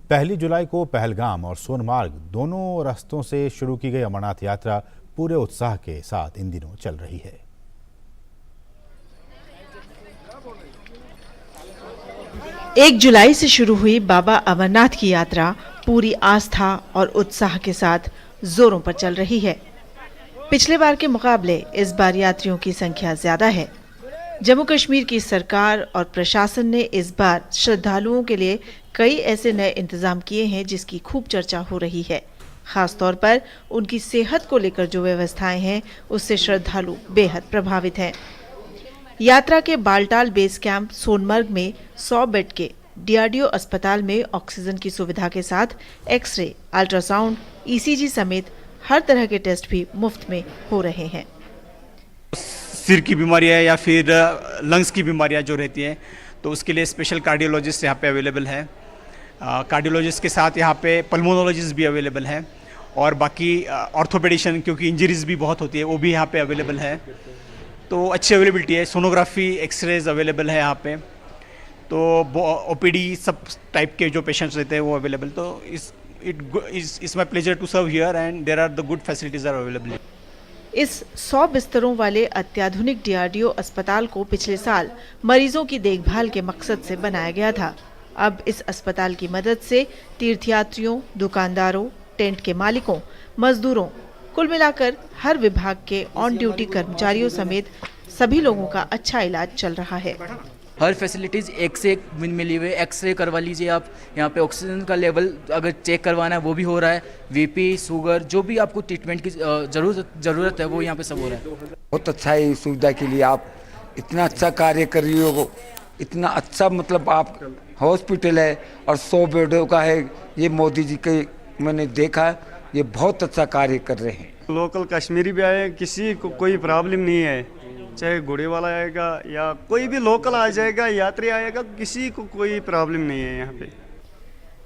1 जुलाई को पहलगाम और सोनमार्ग दोनों रास्तों से शुरू की गई अमरनाथ यात्रा पूरे उत्साह के साथ इन दिनों चल रही है। 1 जुलाई से शुरू हुई बाबा अमरनाथ की यात्रा पूरी आस्था और उत्साह के साथ जोरों पर चल रही है। पिछले बार के मुकाबले इस बार यात्रियों की संख्या ज्यादा है। जम्मू कश्मीर की सरकार और प्रशासन ने इस बार श्रद्धालुओं के लिए कई ऐसे नए इंतजाम किए हैं जिसकी खूब चर्चा हो रही है। खास तौर पर उनकी सेहत को लेकर जो व्यवस्थाएं हैं उससे श्रद्धालु बेहद प्रभावित हैं। यात्रा के बालटाल बेस कैंप सोनमर्ग में 100 बेड के डीआरडीओ अस्पताल में ऑक्सीजन की सुविधा के साथ एक्सरे, अल्ट्रासाउंड, ईसीजी समेत हर तरह के टेस्ट भी मुफ्त में हो रहे हैं। सिर की बीमारियां या फिर लंग्स की बीमारियां जो रहती हैं तो उसके लिए स्पेशल कार्डियोलॉजिस्ट यहाँ पे अवेलेबल है। कार्डियोलॉजिस्ट के साथ यहाँ पे पल्मोनोलॉजिस्ट भी अवेलेबल है और बाकी ऑर्थोपेडिशियन, क्योंकि इंजरीज भी बहुत होती है, वो भी यहाँ पे अवेलेबल है। तो अच्छी अवेलेबिलिटी है। सोनोग्राफी, एक्सरेज अवेलेबल है यहाँ पे। तो ओपीडी सब टाइप के जो पेशेंट्स रहते हैं वो अवेलेबल। तो it's my pleasure to serve here and there are the good facilities are available. इस 100 बिस्तरों वाले अत्याधुनिक डीआरडीओ अस्पताल को पिछले साल मरीजों की देखभाल के मकसद से बनाया गया था। अब इस अस्पताल की मदद से तीर्थयात्रियों, दुकानदारों, टेंट के मालिकों, मजदूरों, कुल मिलाकर हर विभाग के ऑन ड्यूटी कर्मचारियों समेत सभी लोगों का अच्छा इलाज चल रहा है। हर फैसिलिटीज़ एक से एक मिली हुई। एक्सरे करवा लीजिए आप, यहाँ पे ऑक्सीजन का लेवल अगर चेक करवाना है वो भी हो रहा है। वीपी, शुगर, जो भी आपको ट्रीटमेंट की ज़रूरत है वो यहाँ पे सब हो रहा है। बहुत अच्छा है इस सुविधा के लिए। आप इतना अच्छा कार्य कर रही हो, इतना अच्छा मतलब आप हॉस्पिटल है और 100 बेडों का है। ये मोदी जी के मैंने देखा, ये बहुत अच्छा कार्य कर रहे हैं। लोकल कश्मीरी भी आए, किसी को कोई प्रॉब्लम नहीं है। चाहे घोड़े वाला आएगा या कोई भी लोकल आ जाएगा, यात्री आएगा, किसी को कोई प्रॉब्लम नहीं है यहाँ पे।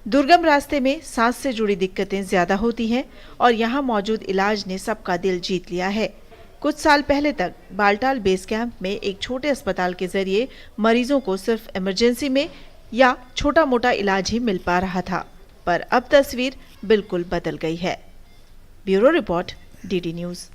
दुर्गम रास्ते में सांस से जुड़ी दिक्कतें ज्यादा होती हैं और यहाँ मौजूद इलाज ने सबका दिल जीत लिया है। कुछ साल पहले तक बालटाल बेस कैंप में एक छोटे अस्पताल के जरिए मरीजों को सिर्फ इमरजेंसी में या छोटा मोटा इलाज ही मिल पा रहा था, पर अब तस्वीर बिल्कुल बदल गई है। Bureau report, DD news.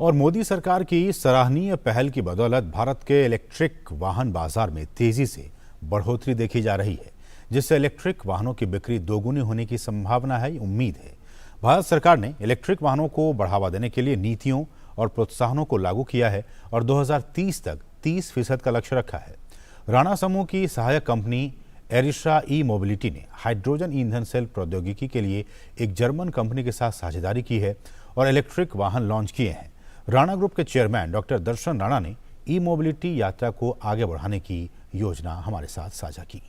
और मोदी सरकार की सराहनीय पहल की बदौलत भारत के इलेक्ट्रिक वाहन बाजार में तेजी से बढ़ोतरी देखी जा रही है, जिससे इलेक्ट्रिक वाहनों की बिक्री दोगुनी होने की संभावना है, उम्मीद है। भारत सरकार ने इलेक्ट्रिक वाहनों को बढ़ावा देने के लिए नीतियों और प्रोत्साहनों को लागू किया है और 2030 तक 30% का लक्ष्य रखा है। राणा समूह की सहायक कंपनी एरिशा ई मोबिलिटी ने हाइड्रोजन ईंधन सेल प्रौद्योगिकी के लिए एक जर्मन कंपनी के साथ साझेदारी की है और इलेक्ट्रिक वाहन लॉन्च किए हैं। राणा ग्रुप के चेयरमैन डॉक्टर दर्शन राणा ने ई मोबिलिटी यात्रा को आगे बढ़ाने की योजना हमारे साथ साझा की।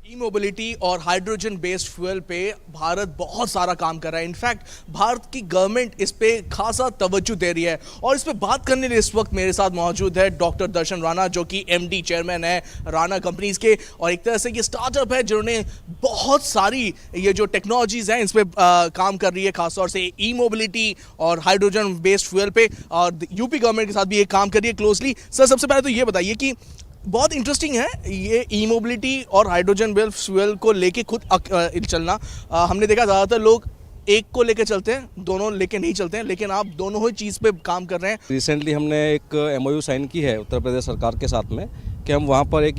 ई मोबिलिटी और हाइड्रोजन बेस्ड फ्यूल पे भारत बहुत सारा काम कर रहा है। इनफैक्ट भारत की गवर्नमेंट इस पे खासा तवज्जो दे रही है और इस पे बात करने के लिए इस वक्त मेरे साथ मौजूद है डॉक्टर दर्शन राणा, जो कि एमडी चेयरमैन है राणा कंपनीज के, और एक तरह से ये स्टार्टअप है जिन्होंने बहुत सारी ये जो टेक्नोलॉजीज हैं इस पे काम कर रही है, खासतौर से ई मोबिलिटी और हाइड्रोजन बेस्ड फ्यूल पे, और यूपी गवर्नमेंट के साथ भी ये काम कर रही है क्लोजली। सर, सबसे पहले तो ये बताइए कि बहुत इंटरेस्टिंग है ये ई मोबिलिटी और हाइड्रोजन बेस्ड फ्यूल को लेके खुद चलना। हमने देखा ज़्यादातर लोग एक को लेके चलते हैं, दोनों लेके नहीं चलते हैं, लेकिन आप दोनों ही चीज़ पे काम कर रहे हैं। रिसेंटली हमने एक MOU साइन की है उत्तर प्रदेश सरकार के साथ में कि हम वहाँ पर एक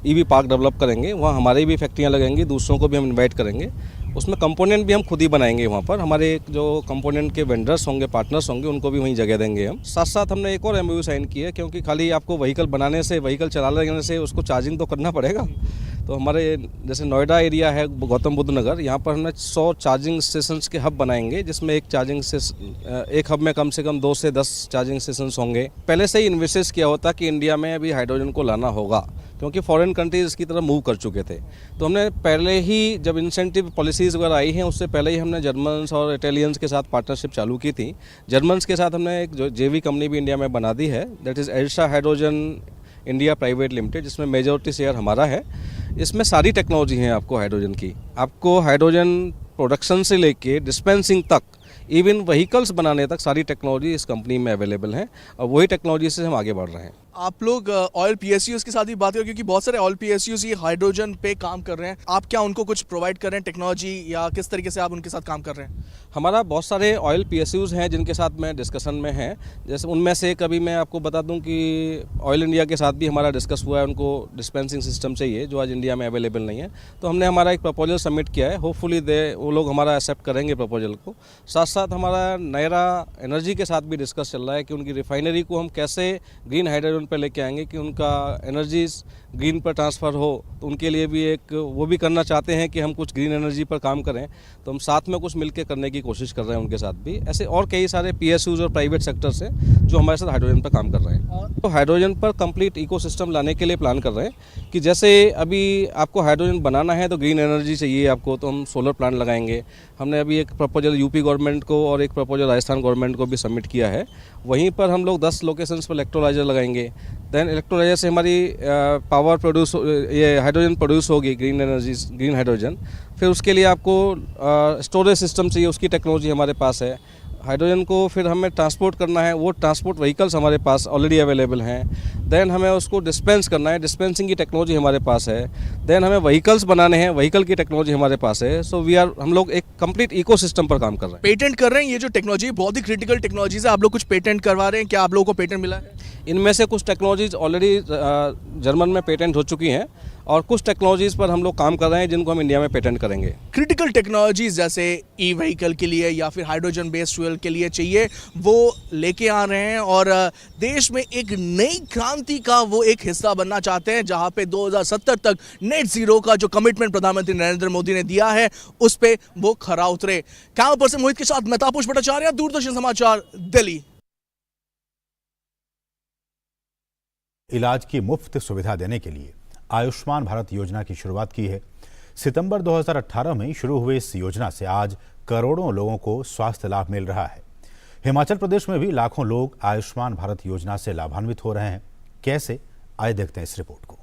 EV पार्क डेवलप करेंगे। वहाँ हमारी भी फैक्ट्रियाँ लगेंगी, दूसरों को भी हम इन्वाइट करेंगे। उसमें कंपोनेंट भी हम खुद ही बनाएंगे। वहाँ पर हमारे जो कंपोनेंट के वेंडर्स होंगे, पार्टनर्स होंगे, उनको भी वहीं जगह देंगे हम। साथ साथ हमने एक और MOU साइन की है, क्योंकि खाली आपको व्हीकल बनाने से, व्हीकल चलाने से उसको चार्जिंग तो करना पड़ेगा। तो हमारे जैसे नोएडा एरिया है, गौतम बुद्ध नगर, यहाँ पर हमने 100 चार्जिंग स्टेशंस के हब बनाएंगे, जिसमें एक हब में कम से कम 2 से 10 चार्जिंग स्टेशंस होंगे। पहले से ही इन्वेस्ट किया होता कि इंडिया में अभी हाइड्रोजन को लाना होगा, क्योंकि फॉरेन कंट्रीज इसकी तरफ मूव कर चुके थे। तो हमने पहले ही, जब इंसेंटिव पॉलिसीज़ वगैरह आई हैं, उससे पहले ही हमने जर्मन्स और इटालियंस के साथ पार्टनरशिप चालू की थी। जर्मन्स के साथ हमने एक JV कंपनी भी इंडिया में बना दी है, that is Arisha Hydrogen India Private Limited, जिसमें मेजॉरिटी शेयर हमारा है। इसमें सारी टेक्नोलॉजी है आपको हाइड्रोजन की। आपको हाइड्रोजन प्रोडक्शन से लेके डिस्पेंसिंग तक, इवन व्हीकल्स बनाने तक सारी टेक्नोलॉजी इस कंपनी में अवेलेबल है और वही टेक्नोलॉजी से हम आगे बढ़ रहे हैं। आप लोग ऑयल पीएसयूज के साथ भी बात करें, क्योंकि बहुत सारे ऑयल पीएसयूज ये हाइड्रोजन पे काम कर रहे हैं। आप क्या उनको कुछ प्रोवाइड कर रहे हैं टेक्नोलॉजी, या किस तरीके से आप उनके साथ काम कर रहे हैं? हमारा बहुत सारे ऑयल पीएसयूज हैं जिनके साथ मैं डिस्कशन में हैं। जैसे उनमें से कभी मैं आपको बता दूं कि ऑयल इंडिया के साथ भी हमारा डिस्कस हुआ है, उनको डिस्पेंसिंग सिस्टम चाहिए जो आज इंडिया में अवेलेबल नहीं है। तो हमने हमारा एक प्रपोजल सबमिट किया है, होपफुली वो लोग हमारा एक्सेप्ट करेंगे प्रपोजल को। साथ साथ हमारा नयरा एनर्जी के साथ भी डिस्कस चल रहा है कि उनकी रिफाइनरी को हम कैसे ग्रीन हाइड्रोजन पर लेके आएंगे कि उनका एनर्जीज ग्रीन पर ट्रांसफ़र हो। तो उनके लिए भी एक वो भी करना चाहते हैं कि हम कुछ ग्रीन एनर्जी पर काम करें, तो हम साथ में कुछ मिलकर करने की कोशिश कर रहे हैं उनके साथ भी। ऐसे और कई सारे पीएसयूज और प्राइवेट सेक्टर्स हैं जो हमारे साथ हाइड्रोजन पर काम कर रहे हैं। तो हाइड्रोजन पर कंप्लीट इकोसिस्टम लाने के लिए प्लान कर रहे हैं कि जैसे अभी आपको हाइड्रोजन बनाना है तो ग्रीन एनर्जी चाहिए आपको, तो हम सोलर प्लांट लगाएंगे। हमने अभी एक प्रपोजल यूपी गवर्नमेंट को और एक प्रपोजल राजस्थान गवर्नमेंट को भी सबमिट किया है। वहीं पर हम लोग 10 लोकेशंस पर इलेक्ट्रोलाइजर लगाएंगे। देन इलेक्ट्रोलाइजर से हमारी पावर प्रोड्यूस, ये हाइड्रोजन प्रोड्यूस होगी, ग्रीन एनर्जी, ग्रीन हाइड्रोजन। फिर उसके लिए आपको स्टोरेज सिस्टम चाहिए, उसकी टेक्नोलॉजी हमारे पास है। हाइड्रोजन को फिर हमें ट्रांसपोर्ट करना है, वो ट्रांसपोर्ट व्हीकल्स हमारे पास ऑलरेडी अवेलेबल हैं। देन हमें उसको डिस्पेंस करना है, डिस्पेंसिंग की टेक्नोलॉजी हमारे पास है। देन हमें व्हीकल्स बनाने हैं, व्हीकल की टेक्नोलॉजी हमारे पास है। सो हम लोग एक कंप्लीट इकोसिस्टम पर काम कर रहे हैं। पेटेंट कर रहे हैं, ये जो टेक्नोलॉजी बहुत ही क्रिटिकल टेक्नोलॉजीज है, आप लोग कुछ पेटेंट करवा रहे हैं, क्या आप लोगों को पेटेंट मिला है? इनमें से कुछ टेक्नोलॉजीज ऑलरेडी जर्मन में पेटेंट हो चुकी हैं और कुछ टेक्नोलॉजीज पर हम लोग काम कर रहे हैं जिनको हम इंडिया में पेटेंट करेंगे। क्रिटिकल टेक्नोलॉजीज जैसे ई व्हीकल के लिए या फिर हाइड्रोजन बेस्ड फ्यूल के लिए चाहिए, वो लेके आ रहे हैं और देश में एक नई क्रांति का वो एक हिस्सा बनना चाहते हैं, जहां पे 2070 तक नेट जीरो का जो कमिटमेंट प्रधानमंत्री नरेंद्र मोदी ने दिया है उस पे वो खरा उतरे। कैमरा पर्सन मोहित के साथ मैं तापस भट्टाचार्य, दूरदर्शन समाचार, दिल्ली। इलाज की मुफ्त सुविधा देने के लिए आयुष्मान भारत योजना की शुरुआत की है। सितंबर 2018 में शुरू हुई इस योजना से आज करोड़ों लोगों को स्वास्थ्य लाभ मिल रहा है। हिमाचल प्रदेश में भी लाखों लोग आयुष्मान भारत योजना से लाभान्वित हो रहे हैं। कैसे, आइए देखते हैं इस रिपोर्ट को।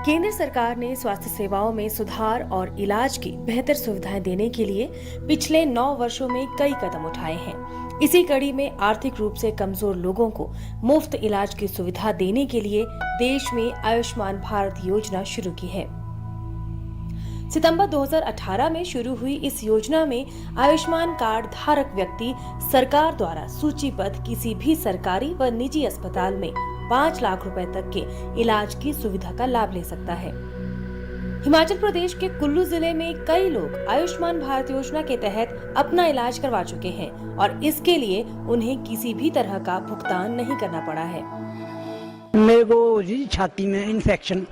केंद्र सरकार ने स्वास्थ्य सेवाओं में सुधार और इलाज की बेहतर सुविधाएं देने के लिए पिछले 9 वर्षों में कई कदम उठाए हैं। इसी कड़ी में आर्थिक रूप से कमजोर लोगों को मुफ्त इलाज की सुविधा देने के लिए देश में आयुष्मान भारत योजना शुरू की है। सितंबर 2018 में शुरू हुई इस योजना में आयुष्मान कार्ड धारक व्यक्ति सरकार द्वारा सूचीबद्ध किसी भी सरकारी व निजी अस्पताल में 5 लाख रुपए तक के इलाज की सुविधा का लाभ ले सकता है। हिमाचल प्रदेश के कुल्लू जिले में कई लोग आयुष्मान भारत योजना के तहत अपना इलाज करवा चुके हैं और इसके लिए उन्हें किसी भी तरह का भुगतान नहीं करना पड़ा है। मेरे को जी छाती में इन्फेक्शन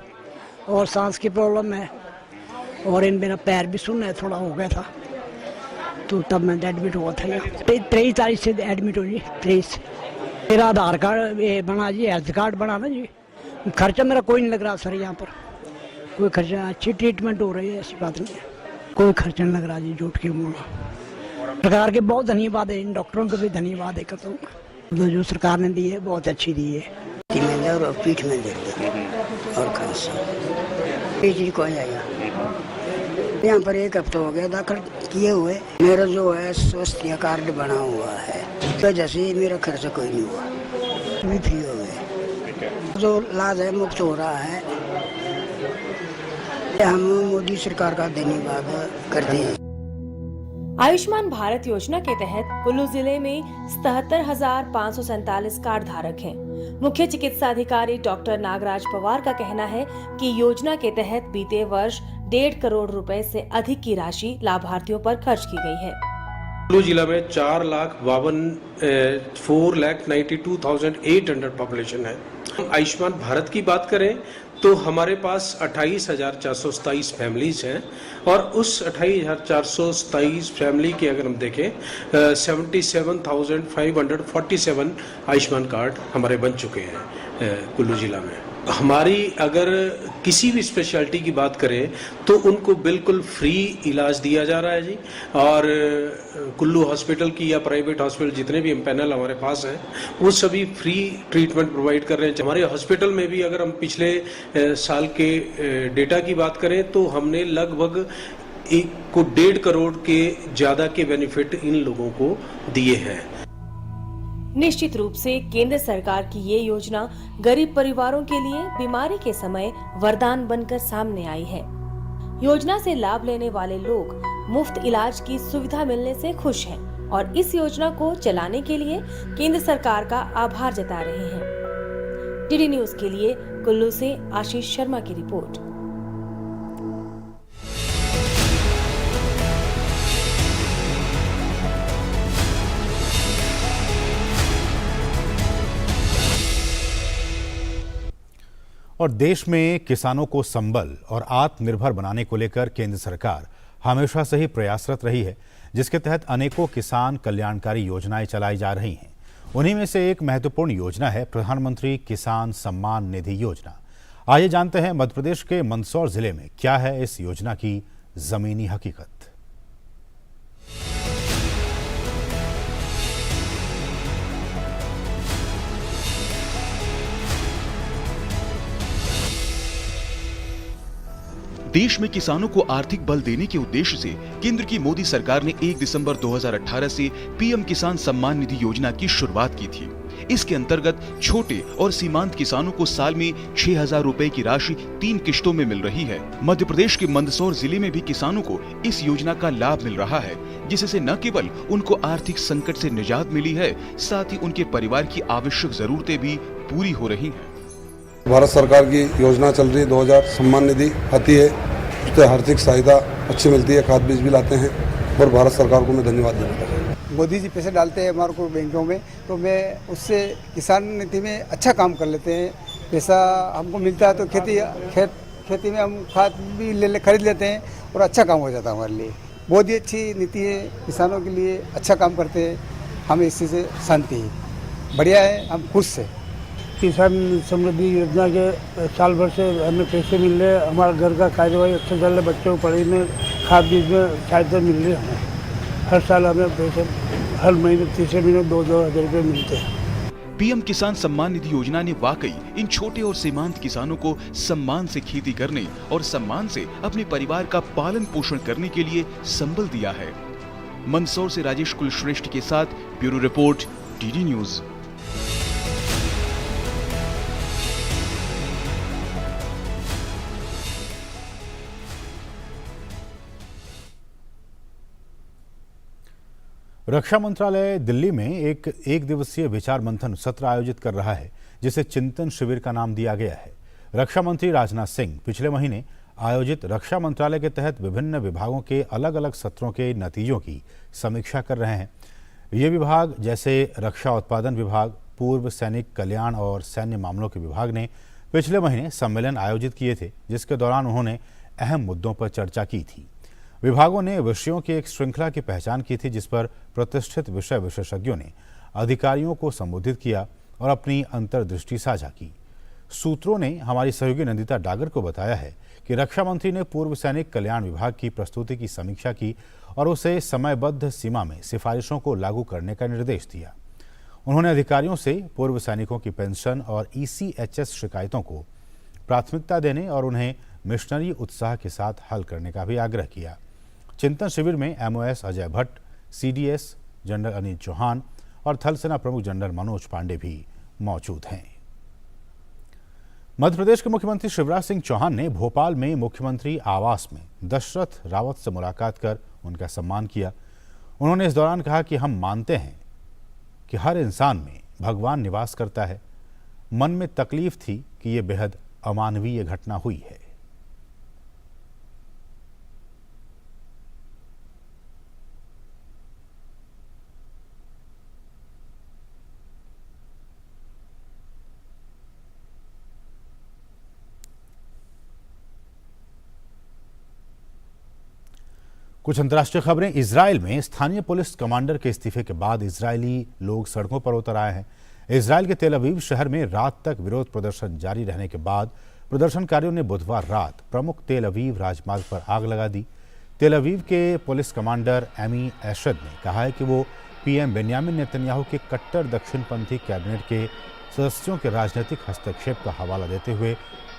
और सांस की प्रॉब्लम है और मेरा पैर भी सुन्न है, थोड़ा हो गया था, तो तब मैं एडमिट हुआ था। 23 तारीख से एडमिट हो जी। 23 मेरा आधार कार्ड बना जी, हेल्थ कार्ड बना ना जी। खर्चा मेरा कोई नहीं लग रहा सर, यहाँ पर कोई खर्चा, अच्छी ट्रीटमेंट हो रही है, ऐसी बात नहीं है, कोई खर्चा नहीं लग रहा जी। झूठ क्यों बोलना। सरकार के बहुत धन्यवाद है, इन डॉक्टरों को भी धन्यवाद है करता हूँ। जो सरकार ने दी है बहुत अच्छी दी है। और पीठ में दर्द और खांसी, ये चीज को आया यहाँ पर 1 हफ्ता हो गया दाखिल किए हुए। मेरा जो है स्वास्थ्य कार्ड बना हुआ है, तो जैसे मेरा खर्चा कोई नहीं हुआ, भी फ्री हो गए। जो इलाज है मुफ्त हो रहा है। हम मोदी सरकार का धन्यवाद करते हैं। आयुष्मान भारत योजना के तहत कुल्लू जिले में 77,547 कार्ड धारक हैं। मुख्य चिकित्सा अधिकारी डॉक्टर नागराज पवार का कहना है कि योजना के तहत बीते वर्ष 1.5 करोड़ रुपए से अधिक की राशि लाभार्थियों पर खर्च की गई है। कुल्लू जिला में 4,92,800 पॉपुलेशन है। आयुष्मान भारत की बात करें तो हमारे पास 28,427 फैमिलीज हैं और उस 28,427 फैमिली के अगर हम देखें 77,547 आयुष्मान कार्ड हमारे बन चुके हैं कुल्लू जिला में। हमारी अगर किसी भी स्पेशलिटी की बात करें तो उनको बिल्कुल फ्री इलाज दिया जा रहा है जी। और कुल्लू हॉस्पिटल की या प्राइवेट हॉस्पिटल जितने भी पैनल हमारे पास हैं वो सभी फ्री ट्रीटमेंट प्रोवाइड कर रहे हैं। हमारे हॉस्पिटल में भी अगर हम पिछले साल के डेटा की बात करें तो हमने लगभग 1.5 करोड़ के ज़्यादा के बेनिफिट इन लोगों को दिए हैं। निश्चित रूप से केंद्र सरकार की ये योजना गरीब परिवारों के लिए बीमारी के समय वरदान बनकर सामने आई है। योजना से लाभ लेने वाले लोग मुफ्त इलाज की सुविधा मिलने से खुश हैं और इस योजना को चलाने के लिए केंद्र सरकार का आभार जता रहे हैं। डीडी न्यूज के लिए कुल्लू से आशीष शर्मा की रिपोर्ट। और देश में किसानों को संबल और आत्मनिर्भर बनाने को लेकर केंद्र सरकार हमेशा से ही प्रयासरत रही है, जिसके तहत अनेकों किसान कल्याणकारी योजनाएं चलाई जा रही हैं। उन्हीं में से एक महत्वपूर्ण योजना है प्रधानमंत्री किसान सम्मान निधि योजना। आइए जानते हैं मध्य प्रदेश के मंदसौर जिले में क्या है इस योजना की जमीनी हकीकत। देश में किसानों को आर्थिक बल देने के उद्देश्य से केंद्र की मोदी सरकार ने 1 दिसंबर 2018 से पीएम किसान सम्मान निधि योजना की शुरुआत की थी। इसके अंतर्गत छोटे और सीमांत किसानों को साल में 6,000 रुपए की राशि 3 किश्तों में मिल रही है। मध्य प्रदेश के मंदसौर जिले में भी किसानों को इस योजना का लाभ मिल रहा है, जिससे न केवल उनको आर्थिक संकट से निजात मिली है, साथ ही उनके परिवार की आवश्यक जरूरतें भी पूरी हो रही हैं। भारत सरकार की योजना चल रही है 2000 सम्मान निधि आती है, उससे आर्थिक सहायता अच्छी मिलती है, खाद बीज भी लाते हैं और भारत सरकार को मैं धन्यवाद देना चाहता हूँ। मोदी जी पैसे डालते हैं हमारे को बैंकों में, तो मैं उससे किसान नीति में अच्छा काम कर लेते हैं। पैसा हमको मिलता है तो खेती में हम खाद भी खरीद लेते हैं और अच्छा काम हो जाता है हमारे लिए। बहुत ही अच्छी नीति है, किसानों के लिए अच्छा काम करते हैं, हमें इसी से शांति है, बढ़िया है, हम खुश हैं। किसान समृद्धि योजना के साल भर से हमें पैसे मिल रहे हैं, हमारा घर का कार्यवाही अच्छा चल रहा है, बच्चों को पढ़ाई में खाद बीज में सहायता मिल रही है। हमें हर साल हमें पैसे हर महीने तीसरे महीने 2-2 हज़ार रुपये मिलते हैं। पीएम किसान सम्मान निधि योजना ने वाकई इन छोटे और सीमांत किसानों को सम्मान से खेती करने और सम्मान से अपने परिवार का पालन पोषण करने के लिए संबल दिया है। मंदसौर से राजेश कुलश्रेष्ठ के साथ ब्यूरो रिपोर्ट, डीडी न्यूज। रक्षा मंत्रालय दिल्ली में एक दिवसीय विचार मंथन सत्र आयोजित कर रहा है, जिसे चिंतन शिविर का नाम दिया गया है। रक्षा मंत्री राजनाथ सिंह पिछले महीने आयोजित रक्षा मंत्रालय के तहत विभिन्न विभागों के अलग अलग सत्रों के नतीजों की समीक्षा कर रहे हैं। ये विभाग जैसे रक्षा उत्पादन विभाग, पूर्व सैनिक कल्याण और सैन्य मामलों के विभाग ने पिछले महीने सम्मेलन आयोजित किए थे, जिसके दौरान उन्होंने अहम मुद्दों पर चर्चा की थी। विभागों ने विषयों की एक श्रृंखला की पहचान की थी, जिस पर प्रतिष्ठित विषय विशेषज्ञों ने अधिकारियों को संबोधित किया और अपनी अंतर्दृष्टि साझा की। सूत्रों ने हमारी सहयोगी नंदिता डागर को बताया है कि रक्षा मंत्री ने पूर्व सैनिक कल्याण विभाग की प्रस्तुति की समीक्षा की और उसे समयबद्ध सीमा में सिफारिशों को लागू करने का निर्देश दिया। उन्होंने अधिकारियों से पूर्व सैनिकों की पेंशन और ECHS शिकायतों को प्राथमिकता देने और उन्हें मिशनरी उत्साह के साथ हल करने का भी आग्रह किया। चिंतन शिविर में MOS Ajay Bhatt, CDS general Anil Chauhan और थल सेना प्रमुख जनरल मनोज पांडे भी मौजूद हैं। मध्य प्रदेश के मुख्यमंत्री शिवराज सिंह चौहान ने भोपाल में मुख्यमंत्री आवास में दशरथ रावत से मुलाकात कर उनका सम्मान किया। उन्होंने इस दौरान कहा कि हम मानते हैं कि हर इंसान में भगवान निवास करता है। मन में तकलीफ थी कि यह बेहद अमानवीय घटना हुई है। कुछ अंतर्राष्ट्रीय खबरें। इजराइल में स्थानीय पुलिस कमांडर के इस्तीफे के बाद इजरायली लोग सड़कों पर उतर आए हैं। इजराइल के तेल अवीव शहर में रात तक विरोध प्रदर्शन जारी रहने के बाद प्रदर्शनकारियों ने बुधवार रात प्रमुख तेल अवीव राजमार्ग पर आग लगा दी। तेल अवीव के पुलिस कमांडर एमी एशद ने कहा है कि वो पीएम बेन्यामिन नेतन्याहू के कट्टर दक्षिणपंथी कैबिनेट के सदस्यों के राजनीतिक हस्तक्षेप का हवाला देते हुए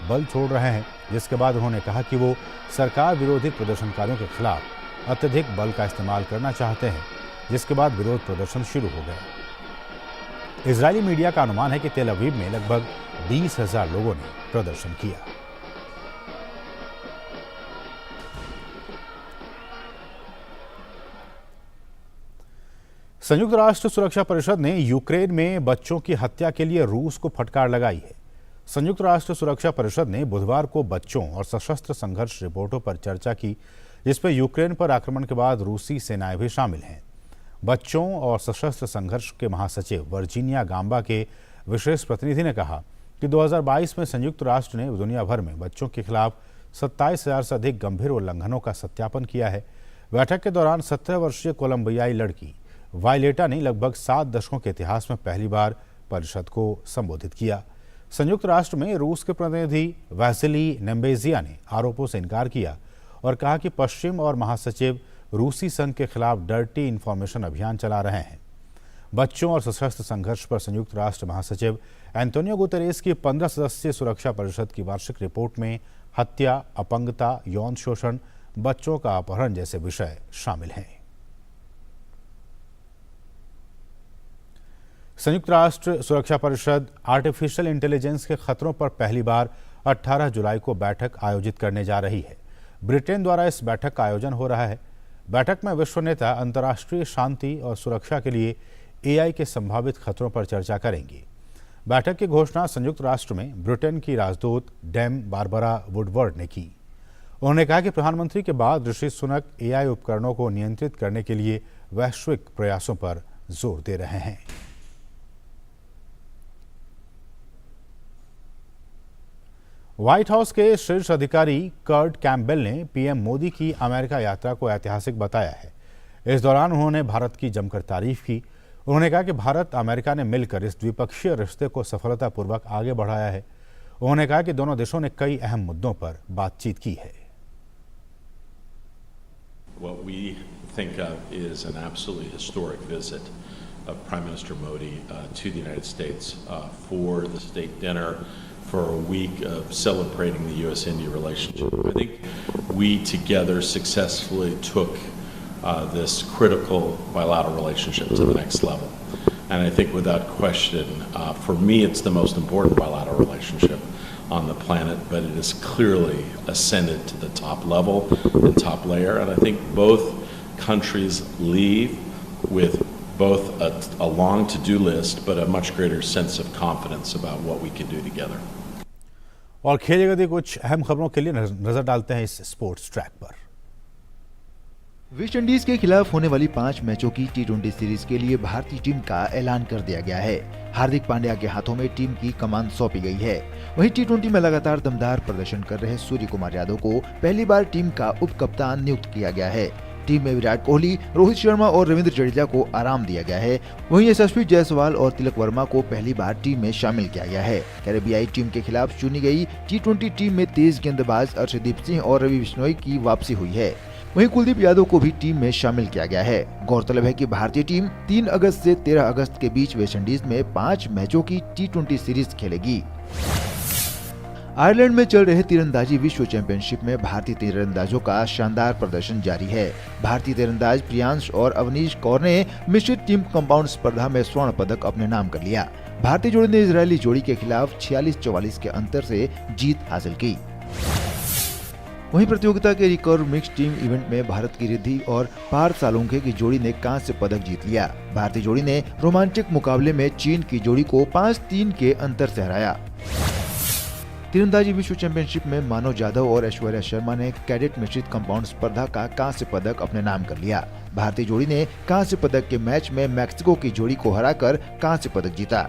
बल छोड़ रहे हैं, जिसके बाद उन्होंने कहा कि वो सरकार विरोधी प्रदर्शनकारियों के खिलाफ अत्यधिक बल का इस्तेमाल करना चाहते हैं, जिसके बाद विरोध प्रदर्शन शुरू हो गया। इजरायली मीडिया का अनुमान है कि तेल अवीव में लगभग 20,000 लोगों ने प्रदर्शन किया। संयुक्त राष्ट्र सुरक्षा परिषद ने यूक्रेन में बच्चों की हत्या के लिए रूस को फटकार लगाई है। संयुक्त राष्ट्र सुरक्षा परिषद ने बुधवार को बच्चों और सशस्त्र संघर्ष रिपोर्टों पर चर्चा की, जिसमें यूक्रेन पर आक्रमण के बाद रूसी सेनाएं भी शामिल हैं। बच्चों और सशस्त्र संघर्ष के महासचिव वर्जीनिया गाम्बा के विशेष प्रतिनिधि ने कहा कि 2022 में संयुक्त राष्ट्र ने दुनिया भर में बच्चों के खिलाफ 27,000 से अधिक गंभीर उल्लंघनों का सत्यापन किया है। बैठक के दौरान 17 वर्षीय कोलंबियाई लड़की वायलेटा ने लगभग 7 दशकों के इतिहास में पहली बार परिषद को संबोधित किया। संयुक्त राष्ट्र में रूस के प्रतिनिधि वैसिली नेम्बेजिया ने आरोपों से इनकार किया और कहा कि पश्चिम और महासचिव रूसी संघ के खिलाफ डर्टी इंफॉर्मेशन अभियान चला रहे हैं। बच्चों और सशस्त्र संघर्ष पर संयुक्त राष्ट्र महासचिव एंटोनियो गुतेरेस की 15 सदस्यीय सुरक्षा परिषद की वार्षिक रिपोर्ट में हत्या, अपंगता, यौन शोषण, बच्चों का अपहरण जैसे विषय शामिल हैं। संयुक्त राष्ट्र सुरक्षा परिषद आर्टिफिशियल इंटेलिजेंस के खतरों पर पहली बार 18 जुलाई को बैठक आयोजित करने जा रही है। ब्रिटेन द्वारा इस बैठक का आयोजन हो रहा है। बैठक में विश्व नेता अंतर्राष्ट्रीय शांति और सुरक्षा के लिए एआई के संभावित खतरों पर चर्चा करेंगे। बैठक की घोषणा संयुक्त राष्ट्र में ब्रिटेन की राजदूत डेम बारबरा वुडवर्ड ने की। उन्होंने कहा कि प्रधानमंत्री के बाद ऋषि सुनक एआई उपकरणों को नियंत्रित करने के लिए वैश्विक प्रयासों पर जोर दे रहे हैं। व्हाइट हाउस के शीर्ष अधिकारी कर्ट कैम्पबेल ने पीएम मोदी की अमेरिका यात्रा को ऐतिहासिक बताया है। इस दौरान उन्होंने भारत की जमकर तारीफ की। उन्होंने कहा कि भारत अमेरिका ने मिलकर इस द्विपक्षीय रिश्ते को सफलतापूर्वक आगे बढ़ाया है। उन्होंने कहा कि दोनों देशों ने कई अहम मुद्दों पर बातचीत की है। What we think of is an absolutely historic visit of Prime Minister Modi to the United States for the state dinner, for a week of celebrating the U.S.-India relationship. I think we together successfully took this critical bilateral relationship to the next level. And I think without question, for me, it's the most important bilateral relationship on the planet, but it has clearly ascended to the top level and top layer. And I think both countries leave with both a long to-do list, but a much greater sense of confidence about what we can do together. और खेल जगत की कुछ अहम खबरों के लिए नजर डालते हैं इस स्पोर्ट्स ट्रैक पर। वेस्ट इंडीज के खिलाफ होने वाली 5 मैचों की टी20 सीरीज के लिए भारतीय टीम का ऐलान कर दिया गया है। हार्दिक पांड्या के हाथों में टीम की कमान सौंपी गई है। वहीं टी20 में लगातार दमदार प्रदर्शन कर रहे सूर्य कुमार यादव को पहली बार टीम का उप कप्तान नियुक्त किया गया है। टीम में विराट कोहली, रोहित शर्मा और रविंद्र जडेजा को आराम दिया गया है। वहीं यशस्वी जायसवाल और तिलक वर्मा को पहली बार टीम में शामिल किया गया है। कैरेबियाई टीम के खिलाफ चुनी गई टी20 टीम में तेज गेंदबाज अर्शदीप सिंह और रवि बिश्नोई की वापसी हुई है। वहीं कुलदीप यादव को भी टीम में शामिल किया गया है। गौरतलब है कि भारतीय टीम 3 अगस्त से 13 अगस्त के बीच वेस्टइंडीज में 5 मैचों की टी20 सीरीज खेलेगी। आयरलैंड में चल रहे तीरंदाजी विश्व चैंपियनशिप में भारतीय तीरंदाजों का शानदार प्रदर्शन जारी है। भारतीय तीरंदाज प्रियांश और अवनीश कौर ने मिश्रित टीम कंपाउंड स्पर्धा में स्वर्ण पदक अपने नाम कर लिया। भारतीय जोड़ी ने इजरायली जोड़ी के खिलाफ 46-44 के अंतर से जीत हासिल की। वहीं प्रतियोगिता के रिकर्व मिक्स टीम इवेंट में भारत की रिद्धि और पार्थ सालोंके की जोड़ी ने कांस्य पदक जीत लिया। भारतीय जोड़ी ने रोमांचक मुकाबले में चीन की जोड़ी को 5-3 के अंतर से हराया। तीरंदाजी विश्व चैंपियनशिप में मानव जाधव और ऐश्वर्या शर्मा ने कैडेट मिश्रित कंपाउंड स्पर्धा का कांस्य पदक अपने नाम कर लिया। भारतीय जोड़ी ने कांस्य पदक के मैच में मैक्सिको की जोड़ी को हराकर कांस्य पदक जीता।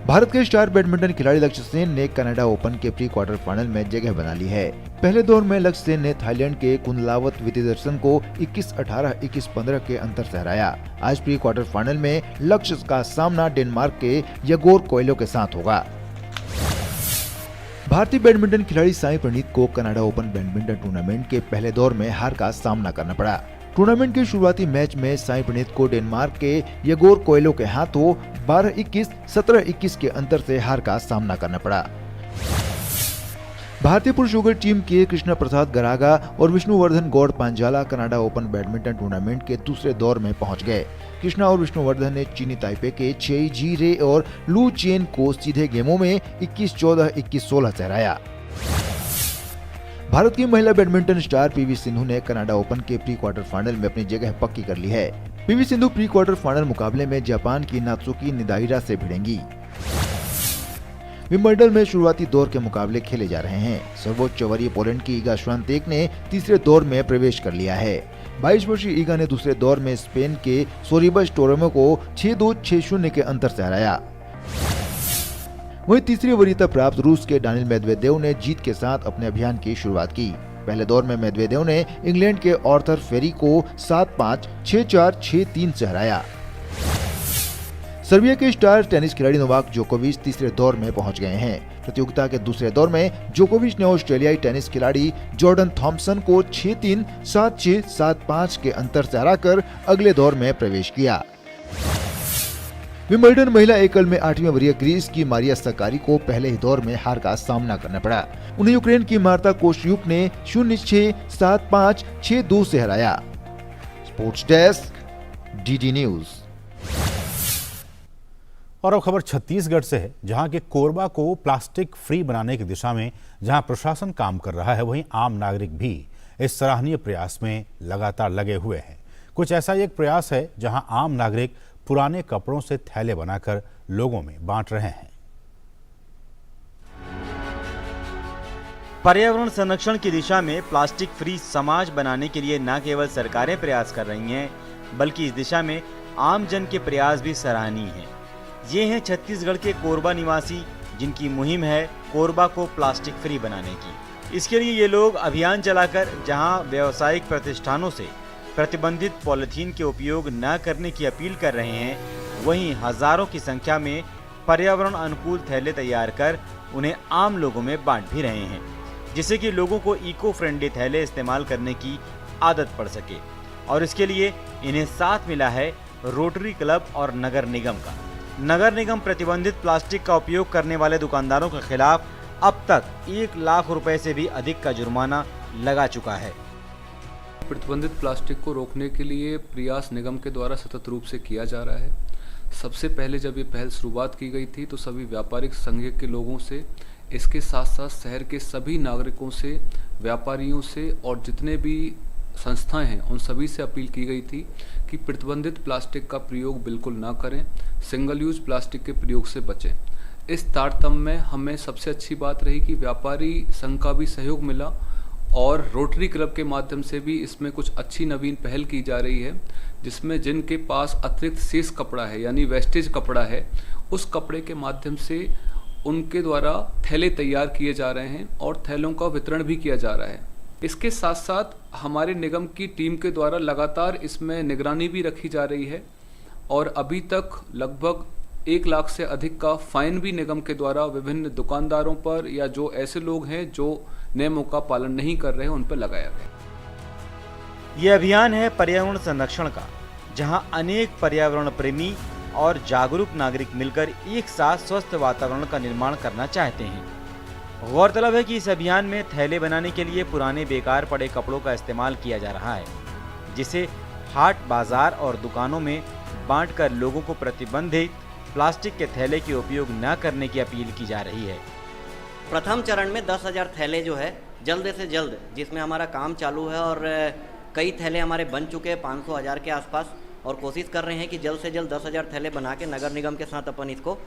भारत के स्टार बैडमिंटन खिलाड़ी लक्ष्य सेन ने कनाडा ओपन के प्री क्वार्टर फाइनल में जगह बना ली है। पहले दौर में लक्ष्य सेन ने थाईलैंड के कुनलावत विथिदर्शन को 21-18, 21-15 के अंतर से हराया। आज प्री क्वार्टर फाइनल में लक्ष्य का सामना डेनमार्क के यगोर कोएल्हो के साथ होगा। भारतीय बैडमिंटन खिलाड़ी साई प्रणीत को कनाडा ओपन बैडमिंटन टूर्नामेंट के पहले दौर में हार का सामना करना पड़ा। टूर्नामेंट के शुरुआती मैच में साई प्रणीत को डेनमार्क के यगोर कोएल्हो के हाथों 12-21, 17-21 के अंतर से हार का सामना करना पड़ा। भारतीय पुरुष युगल टीम के कृष्ण प्रसाद गरागा और Vishnuvardhana Gaur पांचाला Canada open badminton tournament के दूसरे दौर में पहुंच गए। कृष्णा और विष्णुवर्धन ने चीनी ताइपे के चेई जी रे और लू चेन को सीधे गेमों में 21-14, 21-16 से हराया। भारत की महिला बैडमिंटन स्टार पीवी सिंधु ने कनाडा ओपन के प्री क्वार्टर फाइनल में अपनी जगह पक्की कर ली है। PV Sindhu pre quarter final मुकाबले में जापान की नात्सुकी निदाइरा से भिड़ेंगी। विंबलडन में शुरुआती दौर के मुकाबले खेले जा रहे हैं। सर्वोच्च वरीय पोलैंड की ईगा श्वांतेक ने तीसरे दौर में प्रवेश कर लिया है। 22 वर्षीय ईगा ने दूसरे दौर में स्पेन के सोरिबस टोरेमो को 6-2, 6-0 के अंतर से हराया। वहीं तीसरी वरीयता प्राप्त रूस के डानिल मेदवेदेव ने जीत के साथ अपने अभियान की शुरुआत की। पहले दौर में मेदवेदेव ने इंग्लैंड के आर्थर फेरी को 7-5, 6-4, 6-3 से हराया। सर्बिया के स्टार टेनिस खिलाड़ी नोवाक जोकोविच तीसरे दौर में पहुंच गए हैं। प्रतियोगिता के दूसरे दौर में जोकोविच ने ऑस्ट्रेलियाई टेनिस खिलाड़ी जॉर्डन थॉम्पसन को 6-3, 7-6, 7-5 के अंतर से हराकर अगले दौर में प्रवेश किया। विंबलडन महिला एकल में 8वीं वरीय ग्रीस की मारिया सक्कारी को पहले ही दौर में हार का सामना करना पड़ा। उन्हें यूक्रेन की मार्ता कोशयुक ने 0-6, 7-5, 6-2 से हराया। Sports desk, DD news. और अब खबर छत्तीसगढ़ से है, जहां के कोरबा को प्लास्टिक फ्री बनाने की दिशा में जहां प्रशासन काम कर रहा है, वहीं आम नागरिक भी इस सराहनीय प्रयास में लगातार लगे हुए हैं। कुछ ऐसा ही एक प्रयास है जहां आम नागरिक पुराने कपड़ों से थैले बनाकर लोगों में बांट रहे हैं। पर्यावरण संरक्षण की दिशा में प्लास्टिक फ्री समाज बनाने के लिए न केवल सरकारें प्रयास कर रही हैं, बल्कि इस दिशा में आम जन के प्रयास भी सराहनीय हैं। ये हैं छत्तीसगढ़ के कोरबा निवासी, जिनकी मुहिम है कोरबा को प्लास्टिक फ्री बनाने की। इसके लिए ये लोग अभियान चलाकर जहां व्यावसायिक प्रतिष्ठानों से प्रतिबंधित पॉलिथीन के उपयोग न करने की अपील कर रहे हैं, वहीं हजारों की संख्या में पर्यावरण अनुकूल थैले तैयार कर उन्हें आम लोगों में बांट भी रहे हैं, जिससे कि लोगों को इको फ्रेंडली थैले इस्तेमाल करने की आदत पड़ सके। और इसके लिए इन्हें साथ मिला है रोटरी क्लब और नगर निगम का। नगर निगम प्रतिबंधित प्लास्टिक का उपयोग करने वाले दुकानदारों के खिलाफ अब तक 1 लाख रुपए से भी अधिक का जुर्माना लगा चुका है। प्रतिबंधित प्लास्टिक को रोकने के लिए प्रयास निगम के द्वारा सतत रूप से किया जा रहा है। सबसे पहले जब ये पहल शुरुआत की गई थी तो सभी व्यापारिक संघ के लोगों से, इसके साथ साथ शहर के सभी नागरिकों से, व्यापारियों से और जितने भी संस्थाएं हैं उन सभी से अपील की गई थी कि प्रतिबंधित प्लास्टिक का प्रयोग बिल्कुल ना करें, सिंगल यूज प्लास्टिक के प्रयोग से बचें। इस तारतम्य में हमें सबसे अच्छी बात रही कि व्यापारी संघ का भी सहयोग मिला और रोटरी क्लब के माध्यम से भी इसमें कुछ अच्छी नवीन पहल की जा रही है, जिसमें जिनके पास अतिरिक्त शेष कपड़ा है यानी वेस्टेज कपड़ा है, उस कपड़े के माध्यम से उनके द्वारा थैले तैयार किए जा रहे हैं और थैलों का वितरण भी किया जा रहा है। इसके साथ साथ हमारे निगम की टीम के द्वारा लगातार इसमें निगरानी भी रखी जा रही है और अभी तक लगभग 1 लाख से अधिक का फाइन भी निगम के द्वारा विभिन्न दुकानदारों पर या जो ऐसे लोग हैं जो नियमों का पालन नहीं कर रहे हैं उन पर लगाया गया। ये अभियान है पर्यावरण संरक्षण का, जहां अनेक पर्यावरण प्रेमी और जागरूक नागरिक मिलकर एक साथ स्वस्थ वातावरण का निर्माण करना चाहते हैं। गौरतलब है कि इस अभियान में थैले बनाने के लिए पुराने बेकार पड़े कपड़ों का इस्तेमाल किया जा रहा है, जिसे हाट, बाजार और दुकानों में बांटकर लोगों को प्रतिबंधित प्लास्टिक के थैले के उपयोग न करने की अपील की जा रही है। प्रथम चरण में 10,000 थैले जो है जल्द से जल्द, जिसमें हमारा काम चालू है और कई थैले हमारे बन चुके हैं 500-1000 के आसपास, और कोशिश कर रहे हैं कि जल्द से जल्द 10,000 थैले बना के नगर निगम के साथ अपन इसको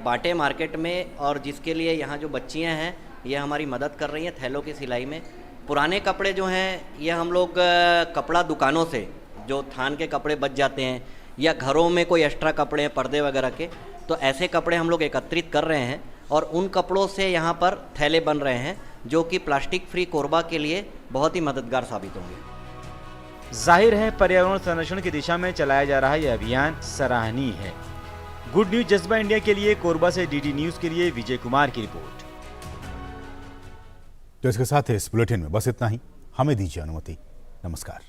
बांटे मार्केट में। और जिसके लिए यहाँ जो बच्चियाँ हैं ये हमारी मदद कर रही हैं थैलों की सिलाई में। पुराने कपड़े जो हैं ये हम लोग कपड़ा दुकानों से जो थान के कपड़े बच जाते हैं या घरों में कोई एक्स्ट्रा कपड़े हैं पर्दे वगैरह के, तो ऐसे कपड़े हम लोग एकत्रित कर रहे हैं और उन कपड़ों से यहाँ पर थैले बन रहे हैं जो कि प्लास्टिक फ्री कोरबा के लिए बहुत ही मददगार साबित होंगे। जाहिर है पर्यावरण संरक्षण की दिशा में चलाया जा रहा यह अभियान सराहनीय है। गुड न्यूज जज्बा इंडिया के लिए कोरबा से डीडी न्यूज के लिए विजय कुमार की रिपोर्ट। तो इसके साथ इस बुलेटिन में बस इतना ही। हमें दीजिए अनुमति। नमस्कार।